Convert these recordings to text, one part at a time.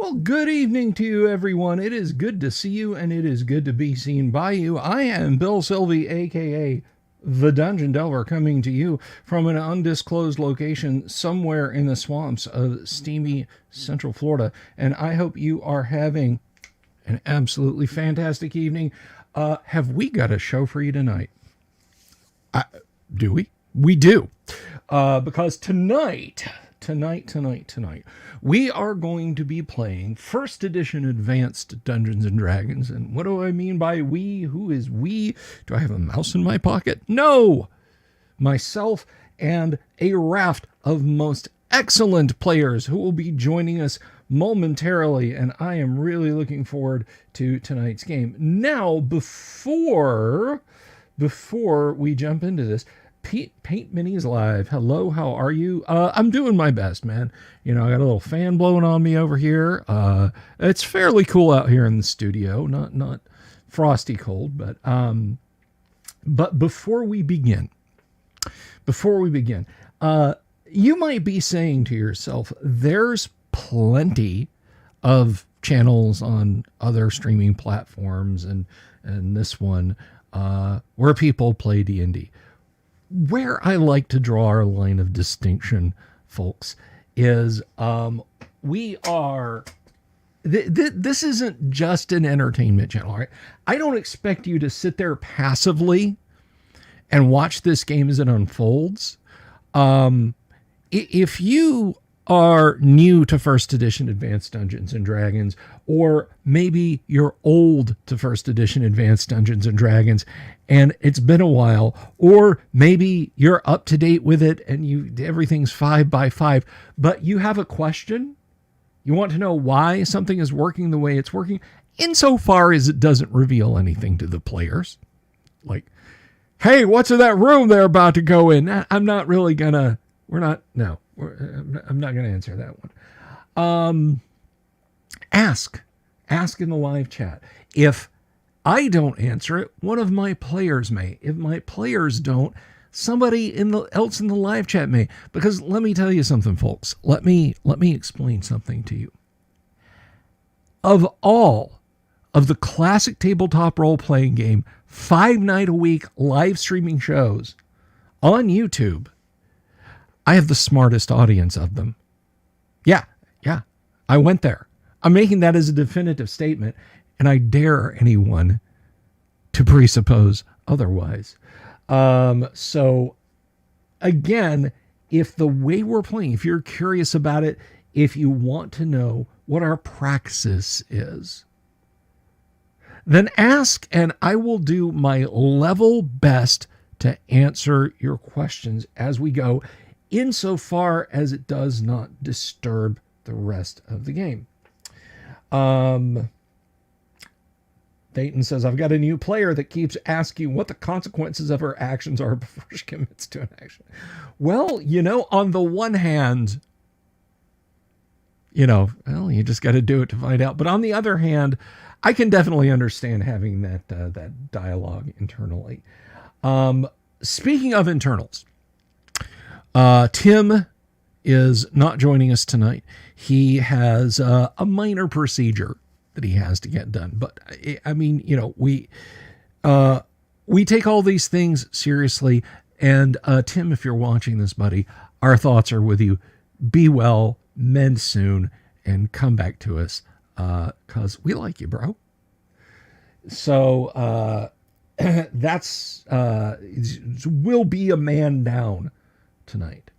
Well, good evening to you, everyone. It is good to see you, and it is good to be seen by you. I am Bill Sylvie, a.k.a. The Dungeon Delver, coming to you from an undisclosed location somewhere in the swamps of steamy Central Florida, and I hope you are having an absolutely fantastic evening. Have we got a show for you tonight? Do we? We do. Because tonight, we are going to be playing first edition advanced Dungeons and Dragons. And what do I mean by we? Who is we? Do I have a mouse in my pocket? No! Myself and a raft of most excellent players who will be joining us momentarily, and I am really looking forward to tonight's game. Now, before we jump into this, Paint Minis Live. Hello, how are you? I'm doing my best, man. You know, I got a little fan blowing on me over here. It's fairly cool out here in the studio. Not frosty cold, but before we begin, you might be saying to yourself, there's plenty of channels on other streaming platforms and this one where people play D&D. Where I like to draw our line of distinction, folks, is we are... This isn't just an entertainment channel, right? I don't expect you to sit there passively and watch this game as it unfolds. If you are new to first edition Advanced Dungeons and Dragons, or maybe you're old to first edition Advanced Dungeons and Dragons and it's been a while, or maybe you're up to date with it and everything's 5x5, but you have a question, you want to know why something is working the way it's working, insofar as it doesn't reveal anything to the players. Like, hey, what's in that room they're about to go in? I'm not really gonna, I'm not going to answer that one. Ask in the live chat. If I don't answer it, one of my players may. If my players don't, somebody else in the live chat may. Because let me tell you something, folks. Let me explain something to you. Of all of the classic tabletop role-playing game, 5-night-a-week live streaming shows on YouTube, I have the smartest audience of them. Yeah, I went there. I'm making that as a definitive statement, and I dare anyone to presuppose otherwise. So, again, if the way we're playing, if you're curious about it, if you want to know what our praxis is, then ask, and I will do my level best to answer your questions as we go, insofar as it does not disturb the rest of the game. Dayton says, I've got a new player that keeps asking what the consequences of her actions are before she commits to an action. Well, on the one hand, you just got to do it to find out. But on the other hand, I can definitely understand having that dialogue internally. Speaking of internals, Tim is not joining us tonight. He has a minor procedure that he has to get done. But I mean, we take all these things seriously. And Tim, if you're watching this, buddy, our thoughts are with you. Be well, mend soon, and come back to us because we like you, bro. So that's will be a man down tonight.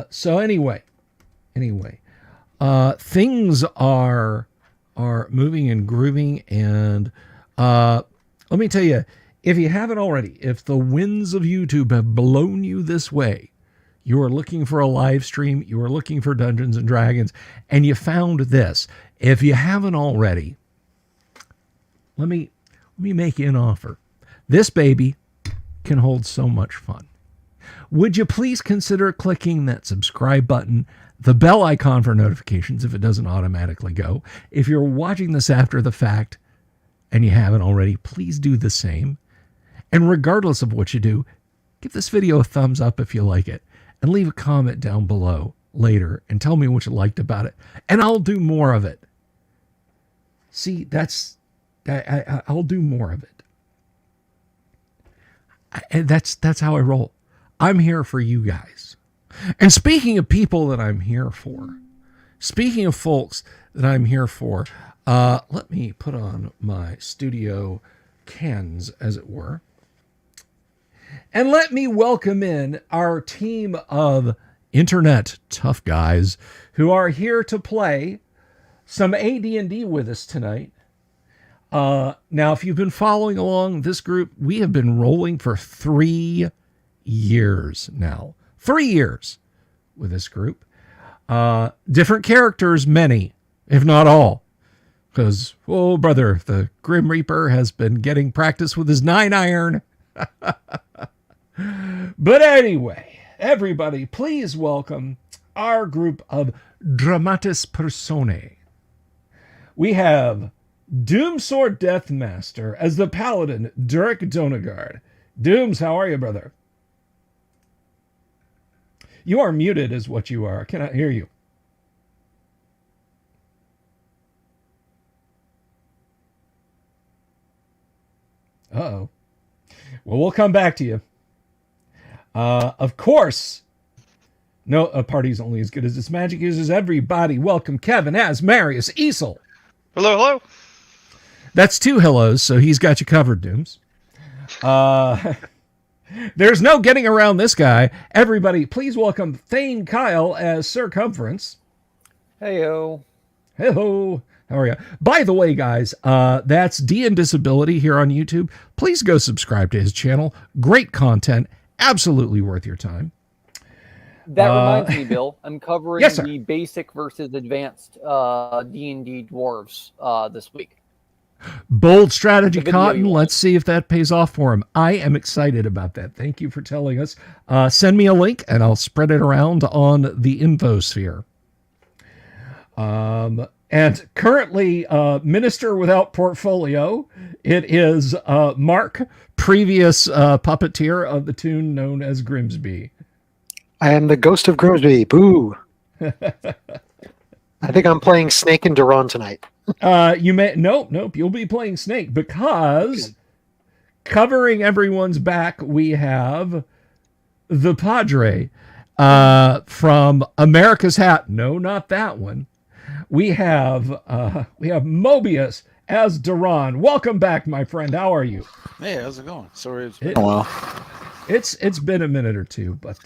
So anyway, things are moving and grooving, and let me tell you, if you haven't already, if the winds of YouTube have blown you this way, you are looking for a live stream, you are looking for Dungeons and Dragons, and you found this. If you haven't already, let me make you an offer. This baby can hold so much fun. Would you please consider clicking that subscribe button, the bell icon for notifications if it doesn't automatically go. If you're watching this after the fact and you haven't already, please do the same. And regardless of what you do, give this video a thumbs up if you like it, and leave a comment down below later and tell me what you liked about it, and I'll do more of it. See, I'll do more of it. And that's how I roll. I'm here for you guys. And speaking of people that I'm here for, speaking of folks that I'm here for, let me put on my studio cans, as it were. And let me welcome in our team of internet tough guys who are here to play some AD&D with us tonight. Now, if you've been following along this group, we have been rolling for 3 years now. 3 years with this group. Different characters, many, if not all. Because, oh, brother, the Grim Reaper has been getting practice with his 9-iron. But anyway, everybody, please welcome our group of dramatis personae. We have Doomsword Deathmaster as the paladin, Dirk Donegard. Dooms, how are you, brother? You are muted is what you are. I cannot hear you. Uh-oh. Well, we'll come back to you. Of course, no, a party's only as good as its magic users. Everybody, welcome Kevin as Marius Easel. Hello, hello. That's 2 hellos, so he's got you covered, Dooms. There's no getting around this guy. Everybody, please welcome Thane Kyle as Circumference. Heyo. Hello. How are you? By the way, guys, that's D and Disability here on YouTube. Please go subscribe to his channel. Great content. Absolutely worth your time. That reminds me, Bill. I'm covering yes, the basic versus advanced D&D dwarves this week. Bold strategy, Cotton. Let's see if that pays off for him. I am excited about that. Thank you for telling us. Send me a link, and I'll spread it around on the infosphere. And currently, Minister Without Portfolio, it is Mark, previous puppeteer of the tune known as Grimsby. I am the ghost of Grimsby. Boo. I think I'm playing Snake and Duran tonight. You may nope. You'll be playing Snake because covering everyone's back, we have the Padre from America's Hat. No, not that one. We have Mobius as Duran. Welcome back, my friend. How are you? Hey, how's it going? Sorry, it's been a minute or two, but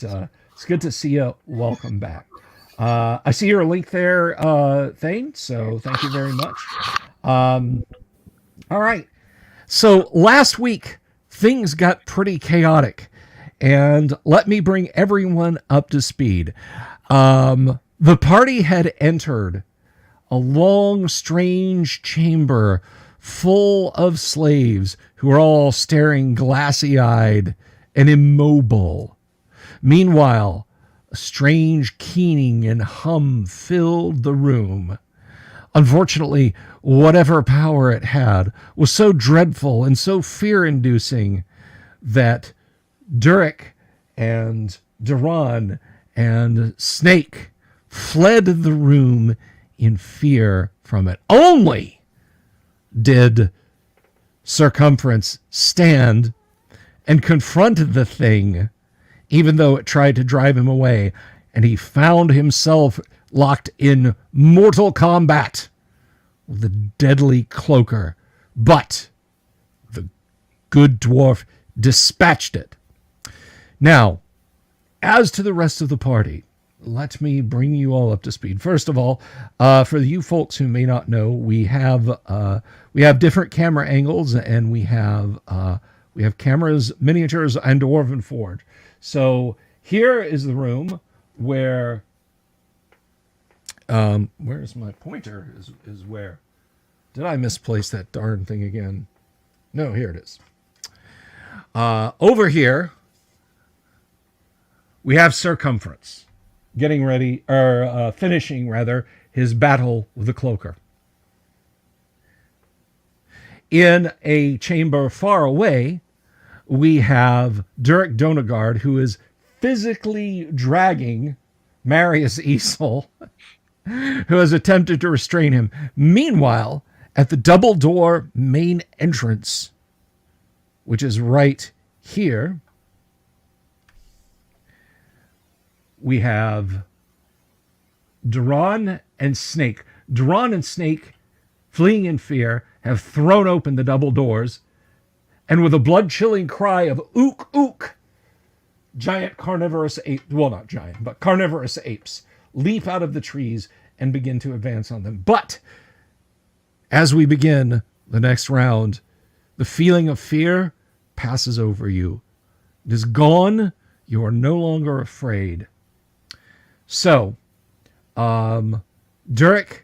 it's good to see you. Welcome back. I see your link there, Thane. So thank you very much. All right. So last week things got pretty chaotic, and let me bring everyone up to speed. The party had entered a long, strange chamber full of slaves who are all staring glassy-eyed and immobile. Meanwhile, a strange keening and hum filled the room. Unfortunately, whatever power it had was so dreadful and so fear-inducing that Durek and Duran and Snake fled the room in fear from it. Only did Circumference stand and confronted the thing, even though it tried to drive him away, and he found himself locked in mortal combat with the deadly cloaker. But the good dwarf dispatched it. Now, as to the rest of the party, let me bring you all up to speed. First of all, for you folks who may not know, we have different camera angles, and we have cameras, miniatures, and Dwarven Forge. So here is the room where where's my pointer? Is where? Did I misplace that darn thing again? No, here it is. Over here we have Circumference getting ready, or finishing rather, his battle with the cloaker. In a chamber far away, we have Dirk Donegard, who is physically dragging Marius Easel, who has attempted to restrain him. Meanwhile, at the double door main entrance, which is right here, we have Duran and Snake. Duran and Snake, fleeing in fear, have thrown open the double doors, and with a blood-chilling cry of ook, ook, giant carnivorous apes, well, not giant, but carnivorous apes, leap out of the trees and begin to advance on them. But as we begin the next round, the feeling of fear passes over you. It is gone. You are no longer afraid. So, Durek,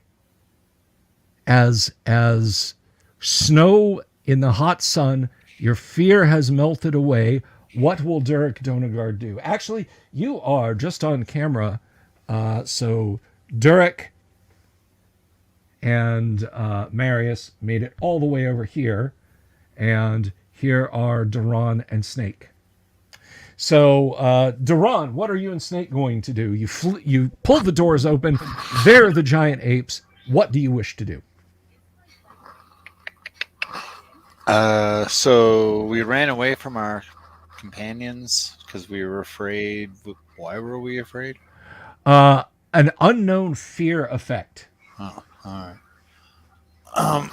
as snow in the hot sun, your fear has melted away. What will Durek Donagard do? Actually, you are just on camera. So Durek and Marius made it all the way over here. And here are Duran and Snake. So, Duran, what are you and Snake going to do? You pull the doors open. There are the giant apes. What do you wish to do? So we ran away from our companions because we were afraid. Why were we afraid? An unknown fear effect. Oh, all right.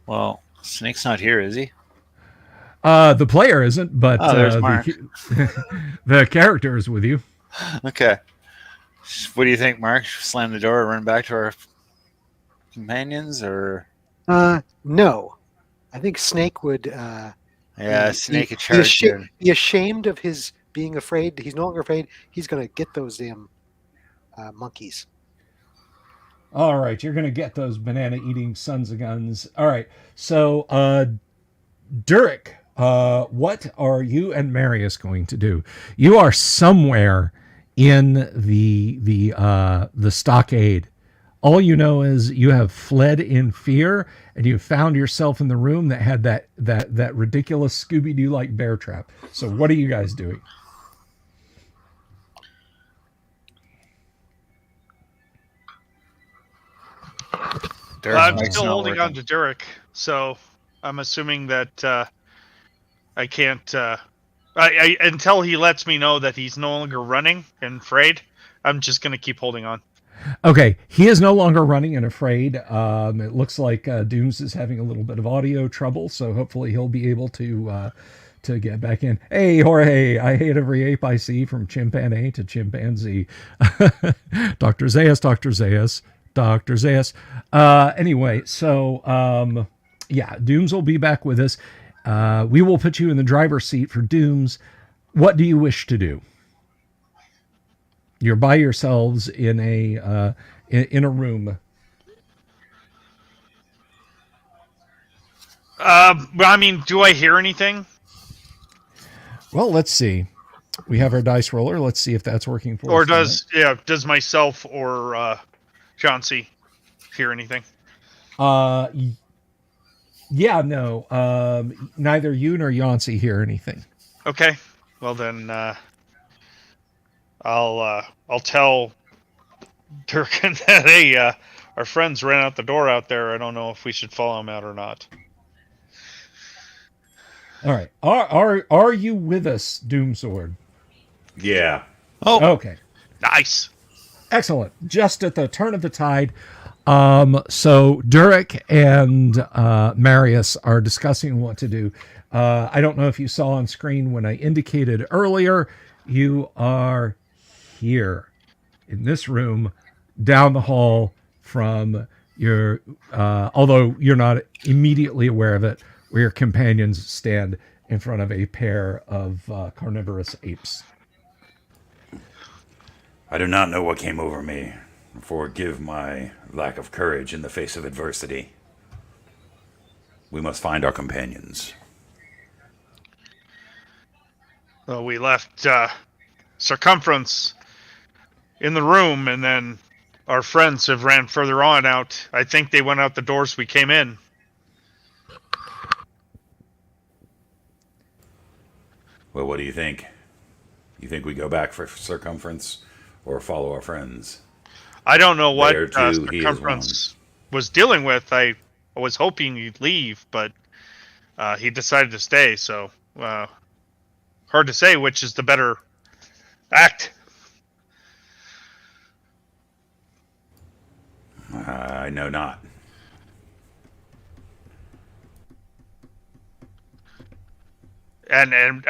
Well, Snake's not here, is he? The player isn't, but there's Mark. the character is with you. Okay. What do you think, Mark? Slam the door, run back to our companions, or? No. I think Snake would. Snake had charged in. Be ashamed of his being afraid. He's no longer afraid. He's going to get those damn monkeys. All right, you're going to get those banana-eating sons of guns. All right, so Durek, what are you and Marius going to do? You are somewhere in the stockade. All you know is you have fled in fear, and you found yourself in the room that had that ridiculous Scooby-Doo-like bear trap. So what are you guys doing? I'm still holding on to Durek, so I'm assuming that I can't... until he lets me know that he's no longer running and afraid, I'm just going to keep holding on. Okay, he is no longer running and afraid. It looks like Dooms is having a little bit of audio trouble, so hopefully he'll be able to get back in. Hey, Jorge, I hate every ape I see, from chimpanzee to chimpanzee. Dr. Zayas, Dr. Zayas, Dr. Zayas. Anyway, so, yeah, Dooms will be back with us. We will put you in the driver's seat for Dooms. What do you wish to do? You're by yourselves in a room. I mean, do I hear anything? Well, let's see. We have our dice roller. Let's see if that's working for us. Or does myself or Chauncey hear anything? Yeah, no. Neither you nor Yancey hear anything. Okay. Well then, I'll tell Durkin that hey, our friends ran out the door out there. I don't know if we should follow them out or not. All right. Are you with us, Doomsword? Yeah. Oh. Okay. Nice. Excellent. Just at the turn of the tide. So Durek and Marius are discussing what to do. I don't know if you saw on screen when I indicated earlier, you are here in this room down the hall from your, although you're not immediately aware of it, where your companions stand in front of a pair of carnivorous apes. I do not know what came over me. Forgive my lack of courage in the face of adversity. We must find our companions. Well, we left Circumference in the room, and then our friends have ran further on out. I think they went out the doors we came in. Well, what do you think? You think we go back for circumference or follow our friends? I don't know what There too, he is one. Circumference was dealing with. I was hoping he'd leave, but he decided to stay. So hard to say which is the better act. I know not. And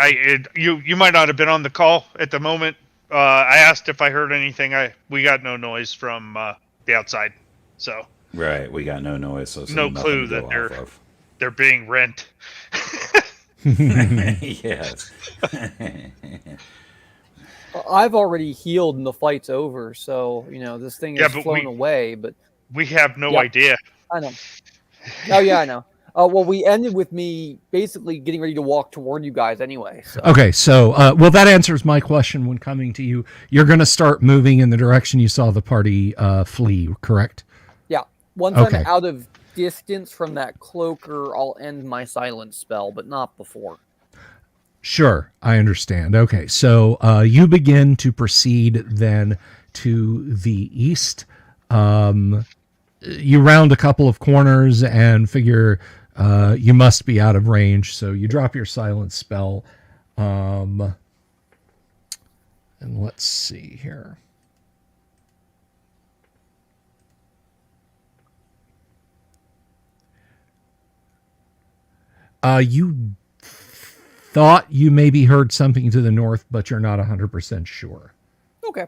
you might not have been on the call at the moment. I asked if I heard anything. We got no noise from the outside, so Right, we got no noise, so no nothing clue to that go off of. they're being rent. Yes. I've already healed and the fight's over, so this thing Yeah, is but flown away. But We have no Yep. idea. I know. Oh yeah, I know. Well, we ended with me basically getting ready to walk toward you guys anyway. So. Okay, so well, that answers my question when coming to you. You're going to start moving in the direction you saw the party flee, correct? Yeah. Once Okay. I'm out of distance from that cloaker, I'll end my silence spell, but not before. Sure, I understand. Okay, so you begin to proceed then to the east. You round a couple of corners and figure you must be out of range, so you drop your silence spell. And let's see here. You thought you maybe heard something to the north, but you're not 100% sure. Okay.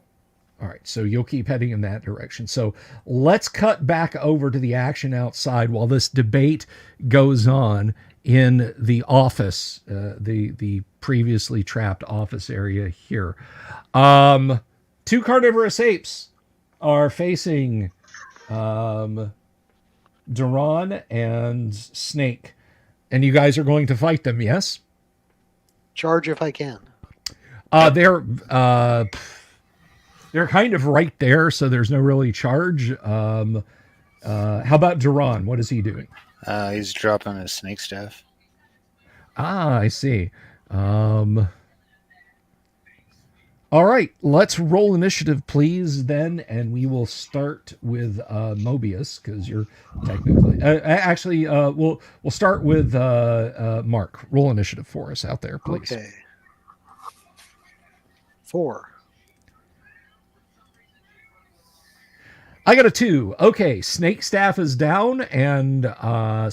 All right, so you'll keep heading in that direction. So let's cut back over to the action outside while this debate goes on in the office, the previously trapped office area here. Two carnivorous apes are facing Duran and Snake, and you guys are going to fight them, yes? Charge if I can. They're kind of right there, so there's no really charge. How about Duran? What is he doing? He's dropping his snake staff. Ah, I see. All right, let's roll initiative, please, then, and we will start with Mobius, because you're technically... actually, we'll start with Mark. Roll initiative for us out there, please. Okay. 4. I got a 2. Okay, snake staff is down, and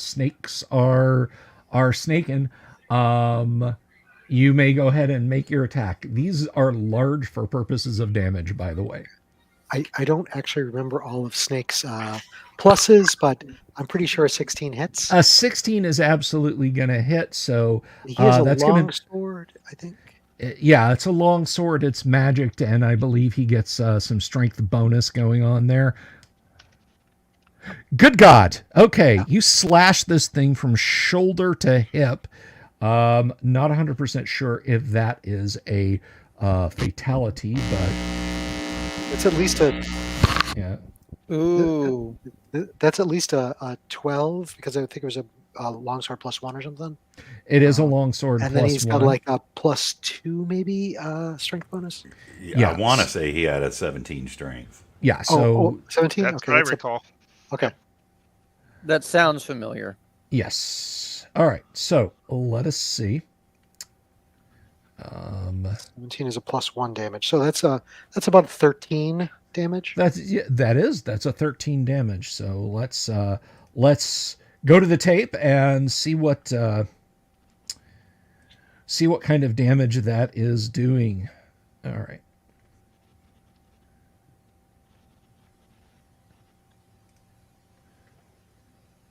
snakes are snaking. You may go ahead and make your attack. These are large for purposes of damage, by the way. I don't actually remember all of Snake's pluses, but I'm pretty sure a 16 hits. A 16 is absolutely going to hit, so He has a that's long going to... sword, I think. Yeah, it's a long sword. It's magicked, and I believe he gets some strength bonus going on there. Good God. Okay, you slash this thing from shoulder to hip. Not 100% sure if that is a fatality, but... It's at least a... Yeah. Ooh. That's at least a 12, because I think it was a longsword +1 or something. It is a longsword and plus then he's got 1. like a +2 maybe strength bonus. Yeah, I want to say he had a 17 strength. Yeah, so... 17? That's Okay, what I recall. okay. That sounds familiar. Yes. All right, so let us see. 17 is a +1 damage. So that's about 13 damage. That's a 13 damage. So let's go to the tape and see what kind of damage that is doing. All right.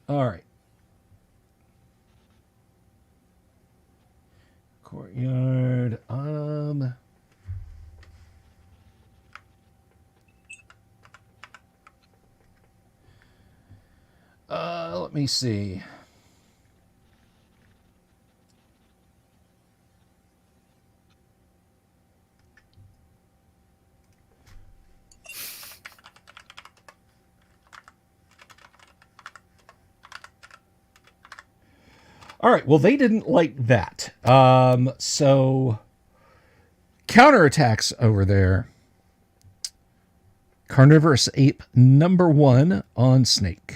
All right. Courtyard. Let me see. All right. Well, they didn't like that. So counterattacks over there. Carnivorous ape number 1 on Snake.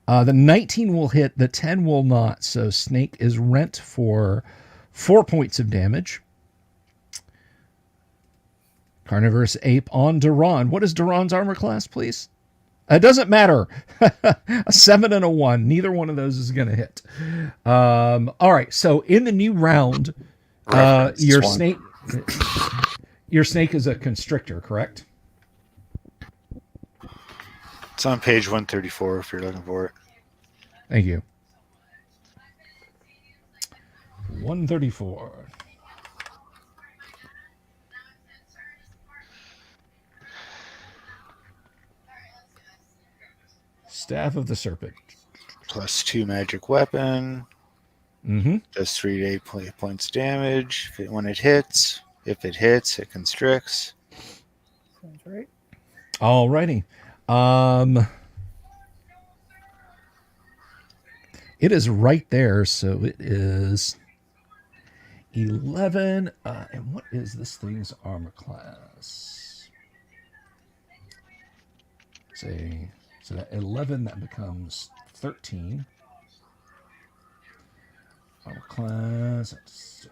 The 19 will hit, the 10 will not. So Snake is rent for 4 points of damage. Carnivorous ape on Duran. What is Duran's armor class, please? It doesn't matter. A 7 and a 1. Neither one of those is going to hit. All right. So in the new round, your snake is a constrictor, correct? It's on page 134 if you're looking for it. Thank you. 134. Staff of the Serpent. +2 magic weapon. Mm-hmm. Does 3 to 8 points damage when it hits. If it hits, it constricts. Sounds right. Alrighty. It is right there, so it is 11. And what is this thing's armor class? Say, so that 11, that becomes 13. Armor class.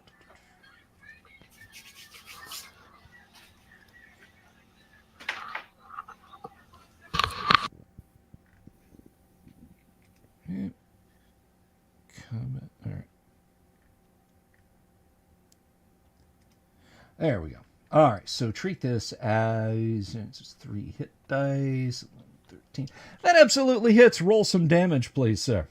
All right. There we go. All right, so treat this as it's just 3 hit dice, 13. That absolutely hits. Roll some damage, please, sir.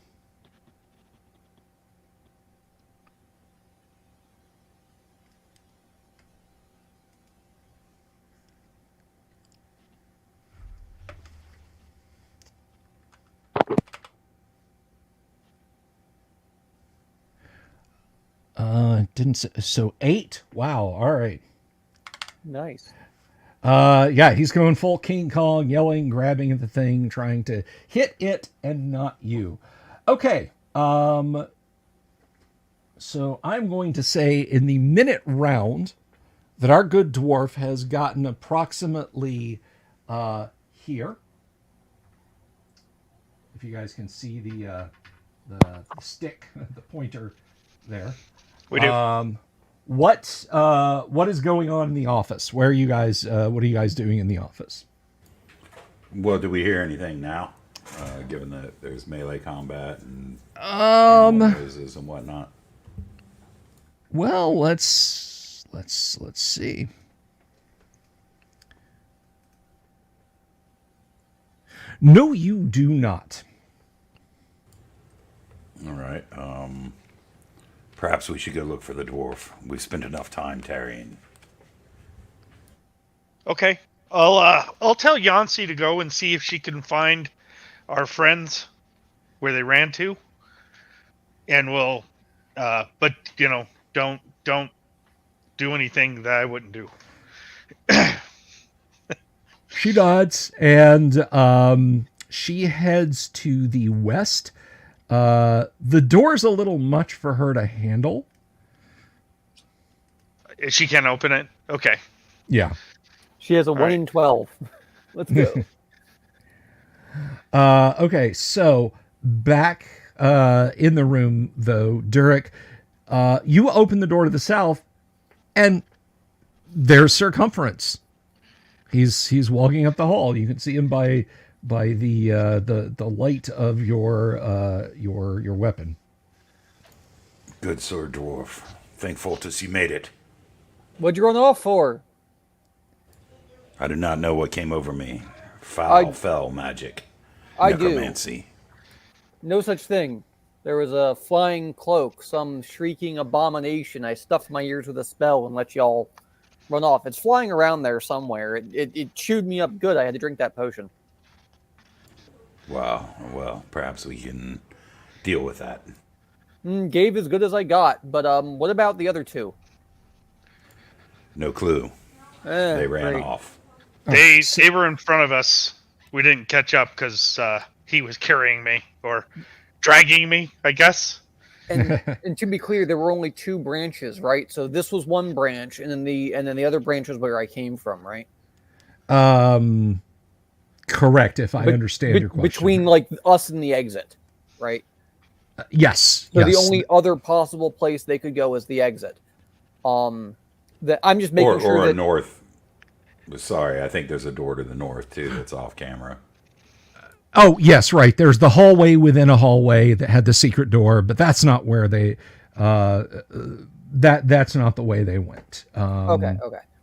Didn't say, so 8. Wow. All right. Nice. Yeah, he's going full King Kong, yelling, grabbing at the thing, trying to hit it and not you. Okay. So I'm going to say in the minute round that our good dwarf has gotten approximately here. If you guys can see the stick, the pointer there. We do. What is going on in the office? Where are you guys? What are you guys doing in the office? Well, do we hear anything now? Given that there's melee combat and noises and whatnot. Well, let's see. No, you do not. All right. Perhaps we should go look for the dwarf. We've spent enough time tarrying. Okay. I'll tell Yancy to go and see if she can find our friends where they ran to. And we'll but don't do anything that I wouldn't do. She nods, and she heads to the west. The door's a little much for her to handle. She can't open it? Okay. Yeah. She has a 1 in 12. Let's go. Okay, so back in the room, though, Durek, you open the door to the south, and there's Circumference. He's walking up the hall. You can see him by the light of your weapon. Good sir, dwarf. Thankful to see you made it. What'd you run off for? I do not know what came over me. Fell magic. I do. Necromancy. No such thing. There was a flying cloak, some shrieking abomination. I stuffed my ears with a spell and let y'all run off. It's flying around there somewhere. It chewed me up good. I had to drink that potion. Wow. Well, perhaps we can deal with that. Gave as good as I got. But what about the other two? No clue. They ran great. off. They were in front of us. We didn't catch up because he was carrying me or dragging me, I guess. And to be clear, there were only 2 branches, right? So this was one branch, and then the other branch was where I came from, right? Correct, if I understand your question. Between like us and the exit, right? Yes. So yes. the only other possible place they could go is the exit. That I'm just making sure or that north. Sorry, I think there's a door to the north too that's off camera. Oh, yes, right. There's the hallway within a hallway that had the secret door, but that's not where they that's not the way they went. okay.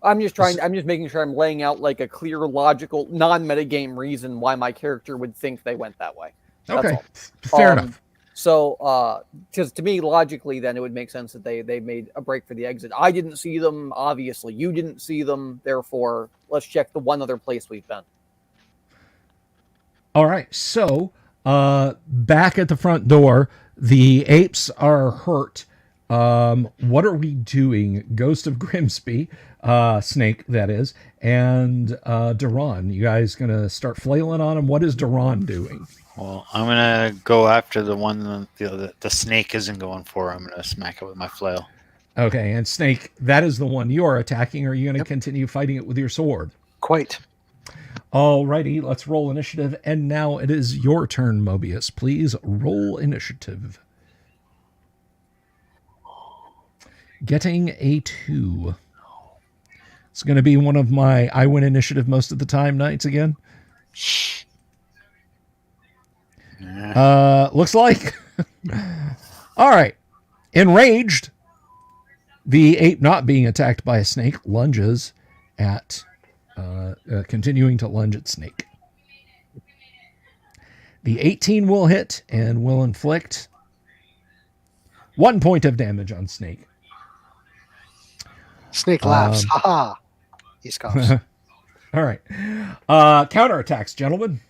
I'm just making sure I'm laying out like a clear, logical, non-metagame reason why my character would think they went that way. That's Okay. all. Fair enough. So, because to me, logically, then it would make sense that they made a break for the exit. I didn't see them, obviously. You didn't see them. Therefore, let's check the one other place we've been. All right. So, back at the front door, the apes are hurt. What are we doing? Ghost of Grimsby, Snake, that is, and Duran. You guys going to start flailing on him? What is Duran doing? Well, I'm gonna go after the one the snake isn't going for. I'm gonna smack it with my flail. Okay, and Snake, that is the one you're attacking. Are you going to continue fighting it with your sword? Quite. Alrighty, let's roll initiative. And now it is your turn, Mobius. Please roll initiative. Getting a 2. It's going to be one of my I win initiative most of the time nights again. Looks like. All right. Enraged, the ape not being attacked by a snake lunges at, continuing to lunge at Snake. The 18 will hit and will inflict 1 point of damage on Snake. Snake laughs. Ha ha. He scoffs. All right. Counterattacks, gentlemen.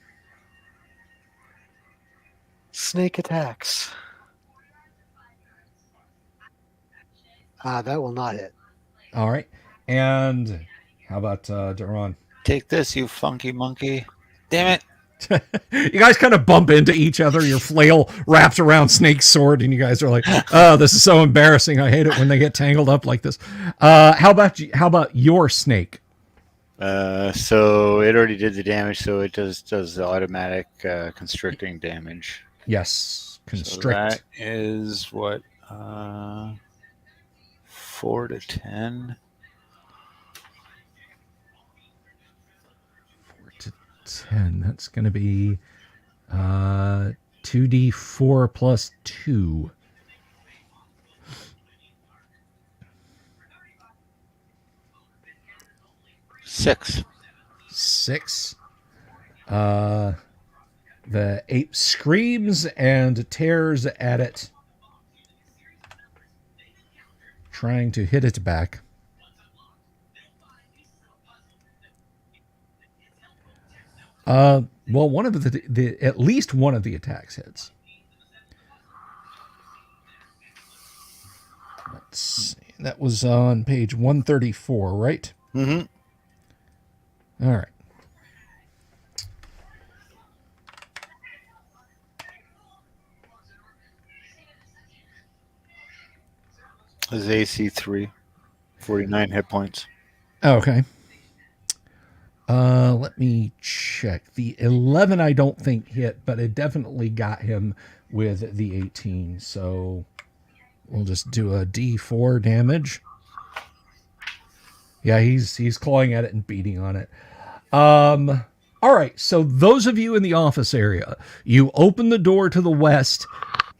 Snake attacks. That will not hit. All right. And how about Duran? Take this, you funky monkey! Damn it! You guys kind of bump into each other. Your flail wraps around Snake's sword, and you guys are like, "Oh, this is so embarrassing. I hate it when they get tangled up like this." How about your Snake? So it already did the damage, so it does the automatic constricting damage. Yes, constrict. So that is what 4 to 10. 4 to 10. That's going to be 2d4 plus 2. Six. 6. The ape screams and tears at it, trying to hit it back. Well, one of the at least one of the attacks hits. Let's see. That was on page 134, right? Mm-hmm. All right. His AC 3, 49 hit points. Okay. Let me check. The 11 I don't think hit, but it definitely got him with the 18. So we'll just do a D4 damage. Yeah, he's clawing at it and beating on it. All right, so those of you in the office area, you open the door to the west,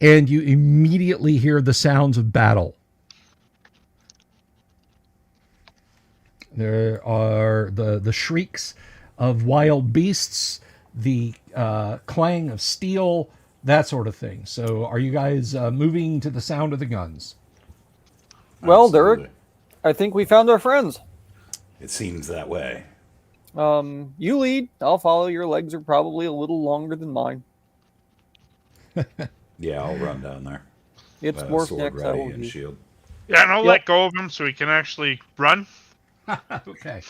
and you immediately hear the sounds of battle. There are the shrieks of wild beasts, the clang of steel, that sort of thing. So are you guys moving to the sound of the guns? Well, Absolutely. Derek, I think we found our friends. It seems that way. You lead. I'll follow. Your legs are probably a little longer than mine. Yeah, I'll run down there. It's more sword next. ready and shield. Yeah, and I'll Yep. let go of him so he can actually run. Okay.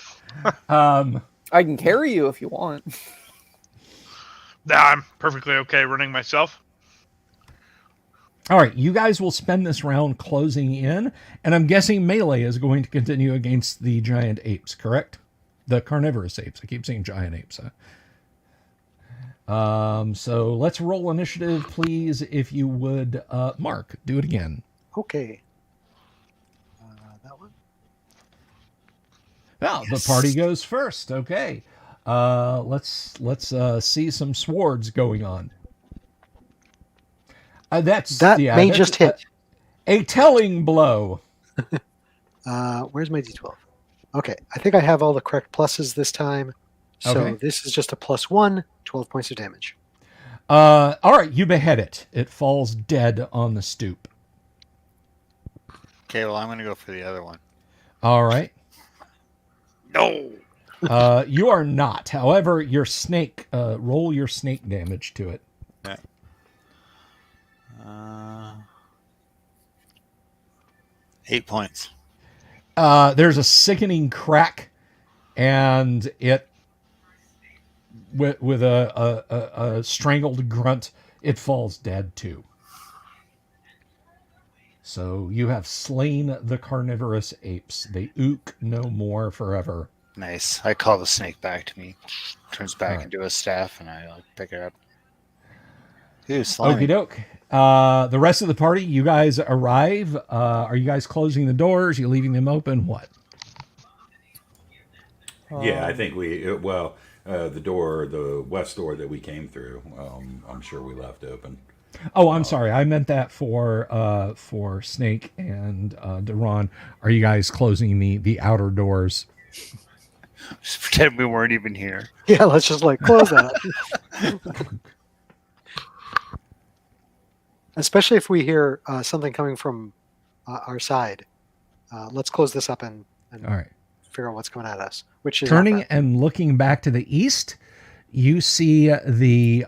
I can carry you if you want. Nah, I'm perfectly okay running myself. All right, you guys will spend this round closing in, and I'm guessing melee is going to continue against the giant apes, correct? The carnivorous apes. I keep saying giant apes. So let's roll initiative, please, if you would. Mark, do it again. Okay. That one. Well, Yes. the party goes first. Okay. Let's see some swords going on. That may that's just hit. A telling blow. Where's my D12? Okay, I think I have all the correct pluses this time. So Okay. this is just a +1, 12 points of damage. All right, you behead it. It falls dead on the stoop. Okay, well, I'm going to go for the other one. All right. No! You are not. However, your snake, roll your snake damage to it. Yeah. 8 points. There's a sickening crack, and it, with a strangled grunt, it falls dead too. So you have slain the carnivorous apes. They ook no more forever. Nice. I call the snake back to me. Turns back Alright. into a staff, and I pick it up. Ooh, slimy. Okie doke. The rest of the party, you guys arrive. Are you guys closing the doors? You leaving them open? What? Yeah, I think the door, the west door that we came through, I'm sure we left open. Oh, I'm sorry. I meant that for Snake and Duran. Are you guys closing the outer doors? Just pretend we weren't even here. Yeah, let's just close that. Especially if we hear something coming from our side. Let's close this up and All right. figure out what's coming at us. Which is Turning and looking back to the east, you see the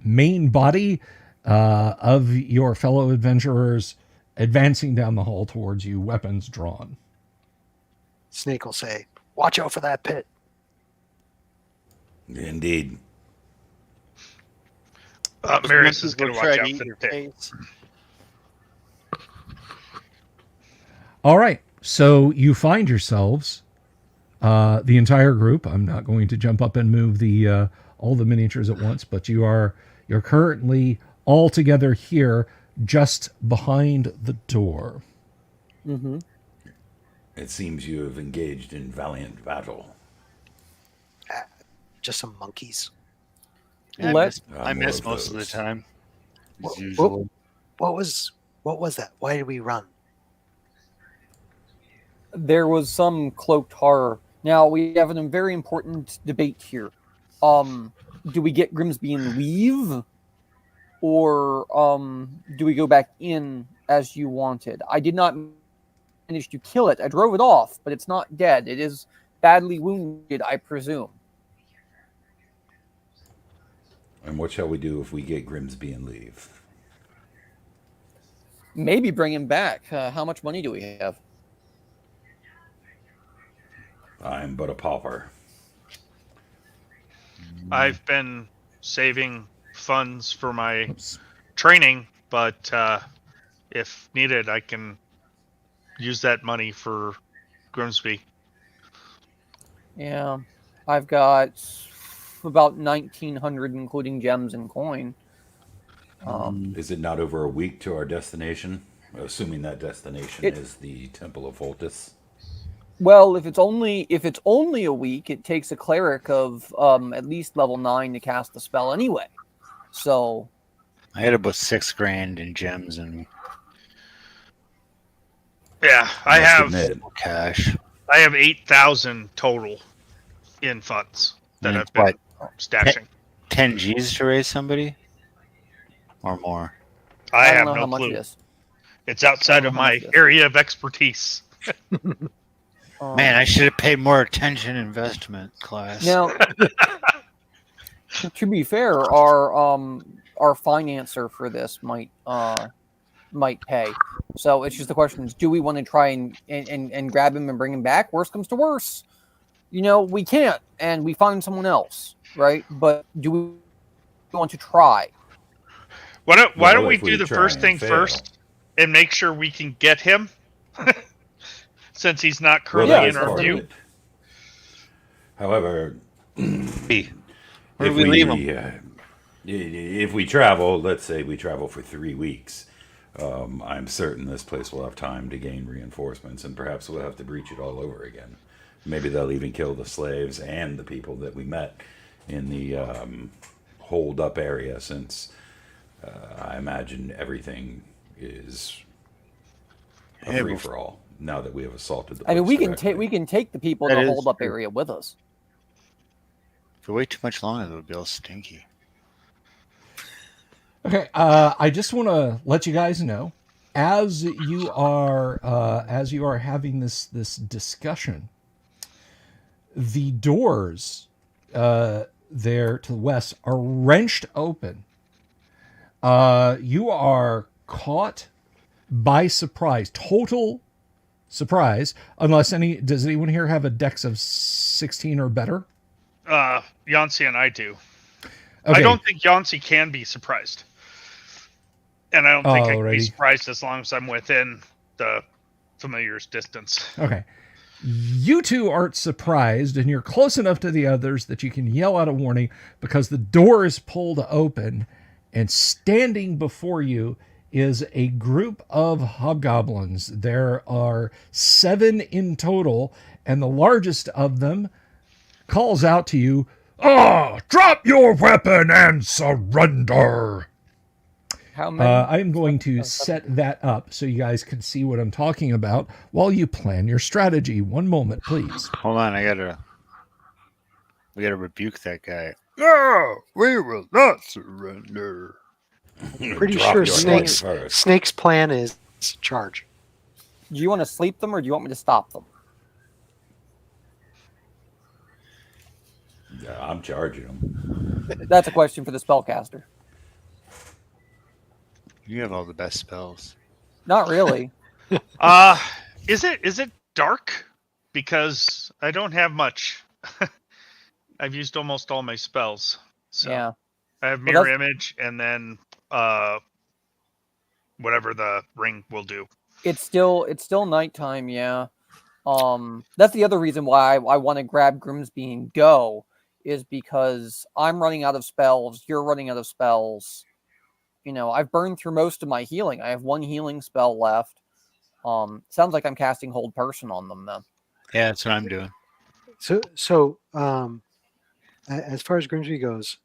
main body of your fellow adventurers advancing down the hall towards you, weapons drawn. Snake will say, "Watch out for that pit." Indeed. Marius is going to Try watch out eat for your the pit. face. All right. So you find yourselves, the entire group. I'm not going to jump up and move the all the miniatures at once, but you're currently all together here, just behind the door. Mm-hmm. It seems you have engaged in valiant battle. Just some monkeys. Yeah, Let- I More miss of most of the those. time. Whoa, As usual. What was that? Why did we run? There was some cloaked horror. Now we have a very important debate here. Do we get Grimsby and leave, or do we go back in as you wanted? I did not manage to kill it. I drove it off, but it's not dead. It is badly wounded, I presume. And what shall we do if we get Grimsby and leave? Maybe bring him back. How much money do we have? I'm but a pauper. I've been saving funds for my Oops. training, but if needed, I can use that money for Grimsby. Yeah, I've got about 1,900, including gems and coin. Is it not over a week to our destination? Assuming that destination is the Temple of Holtis. Well, if it's only a week, it takes a cleric of at least level 9 to cast the spell anyway. So I had about $6,000 in gems and Yeah, I Must have admit, cash. 8,000 total in funds that And I've it's been what, stashing. 10 G's to raise somebody? Or more? I don't have know no how much clue. it is. It's outside of how much my it is. area of expertise. Man, I should have paid more attention in investment class. Now, to be fair, our financer for this might pay. So it's just the question is, do we want to try and grab him and bring him back? Worst comes to worst, we can't, and we find someone else, right? But do we want to try? Why don't we if do the try first and thing fail. first and make sure we can get him, since he's not Well, currently that in is our part of view. it. However, Where do we leave him? if we travel, let's say we travel for 3 weeks, I'm certain this place will have time to gain reinforcements, and perhaps we'll have to breach it all over again. Maybe they'll even kill the slaves and the people that we met in the hold-up area, since I imagine everything is a free-for-all now that we have assaulted the place. I mean, we directly. can take the people in That the is hold up true. area with us. If we wait too much longer, it'll be all stinky. Okay, I just want to let you guys know, as you are having this discussion, the doors there to the west are wrenched open. You are caught by surprise, total surprise. Does anyone here have a dex of 16 or better? Yancey and I do. Okay. I don't think Yancey can be surprised. And I don't think I can be Alrighty. surprised as long as I'm within the familiar's distance. Okay. You two aren't surprised, and you're close enough to the others that you can yell out a warning, because the door is pulled open, and standing before you is a group of hobgoblins. There are 7 in total, and the largest of them calls out to you, drop your weapon and surrender. How many? I'm going to set that up so you guys can see what I'm talking about while you plan your strategy. One moment, please. Hold on, we gotta rebuke that guy. No, we will not surrender. Pretty Drop sure your weapon Snake's first. Snake's plan is charge. Do you want to sleep them, or do you want me to stop them? Yeah, I'm charging them. That's a question for the spellcaster. You have all the best spells. Not really. Is it dark? Because I don't have much. I've used almost all my spells. So Yeah. I have Well, mirror that's- image and then whatever the ring will do. It's still nighttime, yeah. That's the other reason why I want to grab Grimsby and go, is because I'm running out of spells, you're running out of spells. You know, I've burned through most of my healing. I have 1 healing spell left. Sounds like I'm casting Hold Person on them then. Yeah, that's what I'm doing. So as far as Grimsby goes,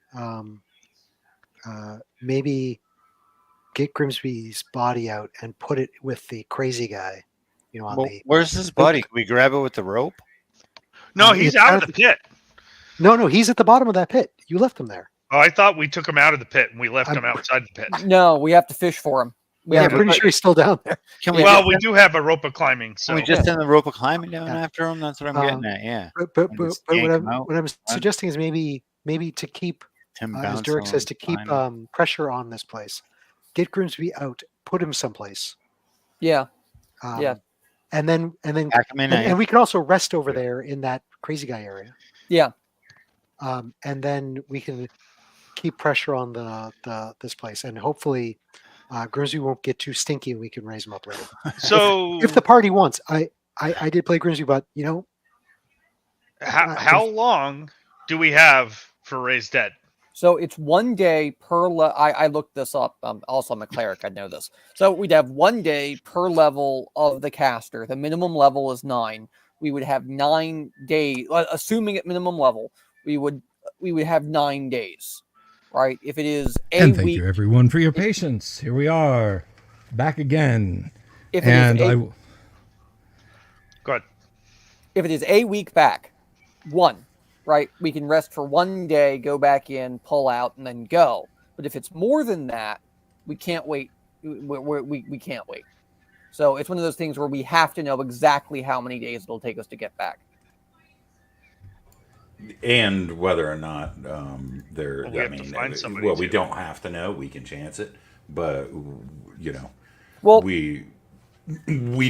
maybe get Grimsby's body out and put it with the crazy guy. You know, on Well, the where's his buddy? Can we grab it with the rope? No, he's it's out out of the pit. no, he's at the bottom of that pit. You left him there. Oh, I thought we took him out of the pit and we left him outside the pit. No, we have to fish for him. Yeah, I'm pretty sure he's still down there. Can we? Well, we do have a rope of climbing, so Can we just send the rope of climbing down Yeah. after him? That's what I'm getting at. Yeah. But And just what yank I'm, him out. what I'm suggesting is maybe to keep, Tim as bouncing Derek says, on to keep climbing. pressure on this place. Get Grimsby out, put him someplace. Yeah. Um, Yeah. And then Pack him in. and we can also rest over there in that crazy guy area. Yeah. And then we can keep pressure on this place, and hopefully Grimsby won't get too stinky, and we can raise him up later. so If the party wants, I did play Grimsby, but you know, how long do we have for Raised Dead? So it's 1 day per I looked this up. Also, I'm a cleric. I know this. So we'd have 1 day per level of the caster. The minimum level is 9. We would have 9 days, assuming at minimum level, we would have 9 days, right? If it is a And thank week, you, everyone, for your patience. Here we are, back again. if it And is I Go ahead. if it is a week back, 1, right? We can rest for 1 day, go back in, pull out, and then go. But if it's more than that, we can't wait. We can't wait. So it's one of those things where we have to know exactly how many days it'll take us to get back. And whether or not there, Well, we I have to mean, find somebody well, we to. don't have to know. We can chance it, but you know, Well, we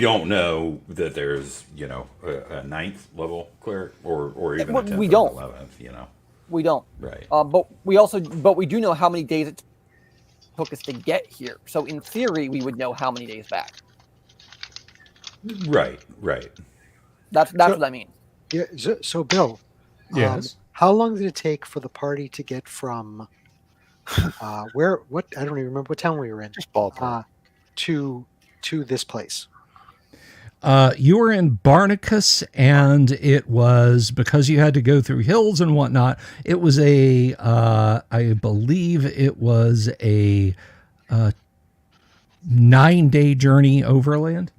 don't know that there's a 9th level cleric or even Well, a 10th we or don't. 11th. we don't. Right. But we do know how many days it took us to get here. So in theory, we would know how many days back. Right. That's what I mean. Yeah. So Bill, Yes. how long did it take for the party to get from where? What? I don't even remember what town we were in. Just ballpark. To this place. You were in Barnacus, and it was because you had to go through hills and whatnot. It was I believe it was a 9-day journey overland.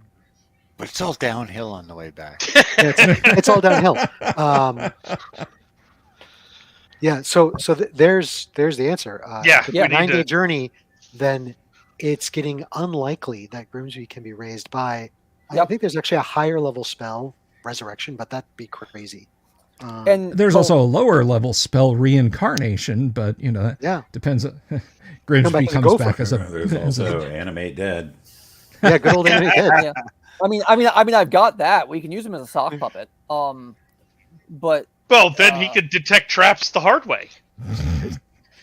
But it's all downhill on the way back. Yeah, it's all downhill. Yeah. So there's the answer. Yeah, If it's we a need 9-day to- journey, then it's getting unlikely that Grimsby can be raised by. I Yep. think there's actually a higher level spell, resurrection, but that'd be crazy. And There's well, also a lower level spell, reincarnation, but that Yeah. depends. Come Grimsby back as a comes gopher. back as a. There's also animate dead. Yeah, good old Animate Dead. yeah. I mean, I've got that. We can use him as a sock puppet. But Well, then he Uh, could detect traps the hard way.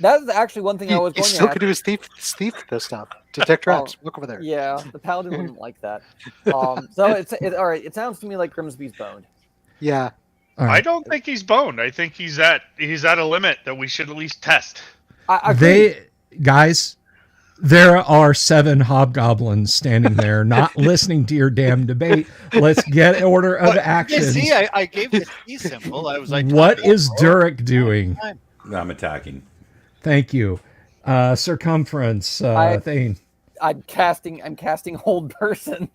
that is actually one thing I was He going still to could do his thief this stuff. Detect traps. Look over there. Yeah, the paladin wouldn't like that. So it's all right. It sounds to me like Grimsby's boned. Yeah. All I right. don't think he's boned. I think he's at a limit that we should at least test. Guys, there are 7 hobgoblins standing there, not listening to your damn debate. Let's get order of actions. See, I gave the T symbol. I was like, What is Durek doing? I'm attacking. Thank you. Circumference, Thane. I'm casting hold person.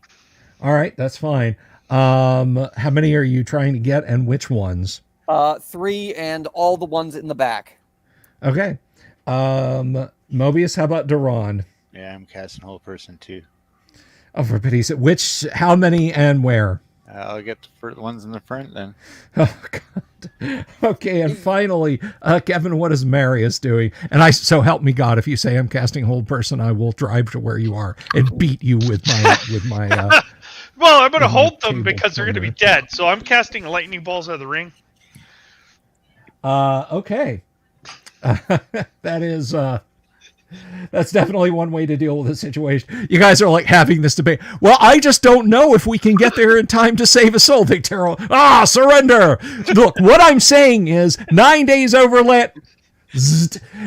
All right, that's fine. How many are you trying to get, and which ones? 3 and all the ones in the back. Okay. Mobius, how about Duran? Yeah, I'm casting whole person too. Oh, for pity's sake. How many and where? I'll get the ones in the front then. Oh, God. Okay, and finally, Kevin, what is Marius doing? And so help me God, if you say I'm casting hold person, I will drive to where you are and beat you with my. Well, I'm going to in the hold them table because they're going to be somewhere. dead. So I'm casting lightning balls out of the ring. Okay. That is. That's definitely one way to deal with the situation. You guys are like having this debate. Well, I just don't know if we can get there in time to save a soul, Victero. Surrender. Look, what I'm saying is 9 days overland.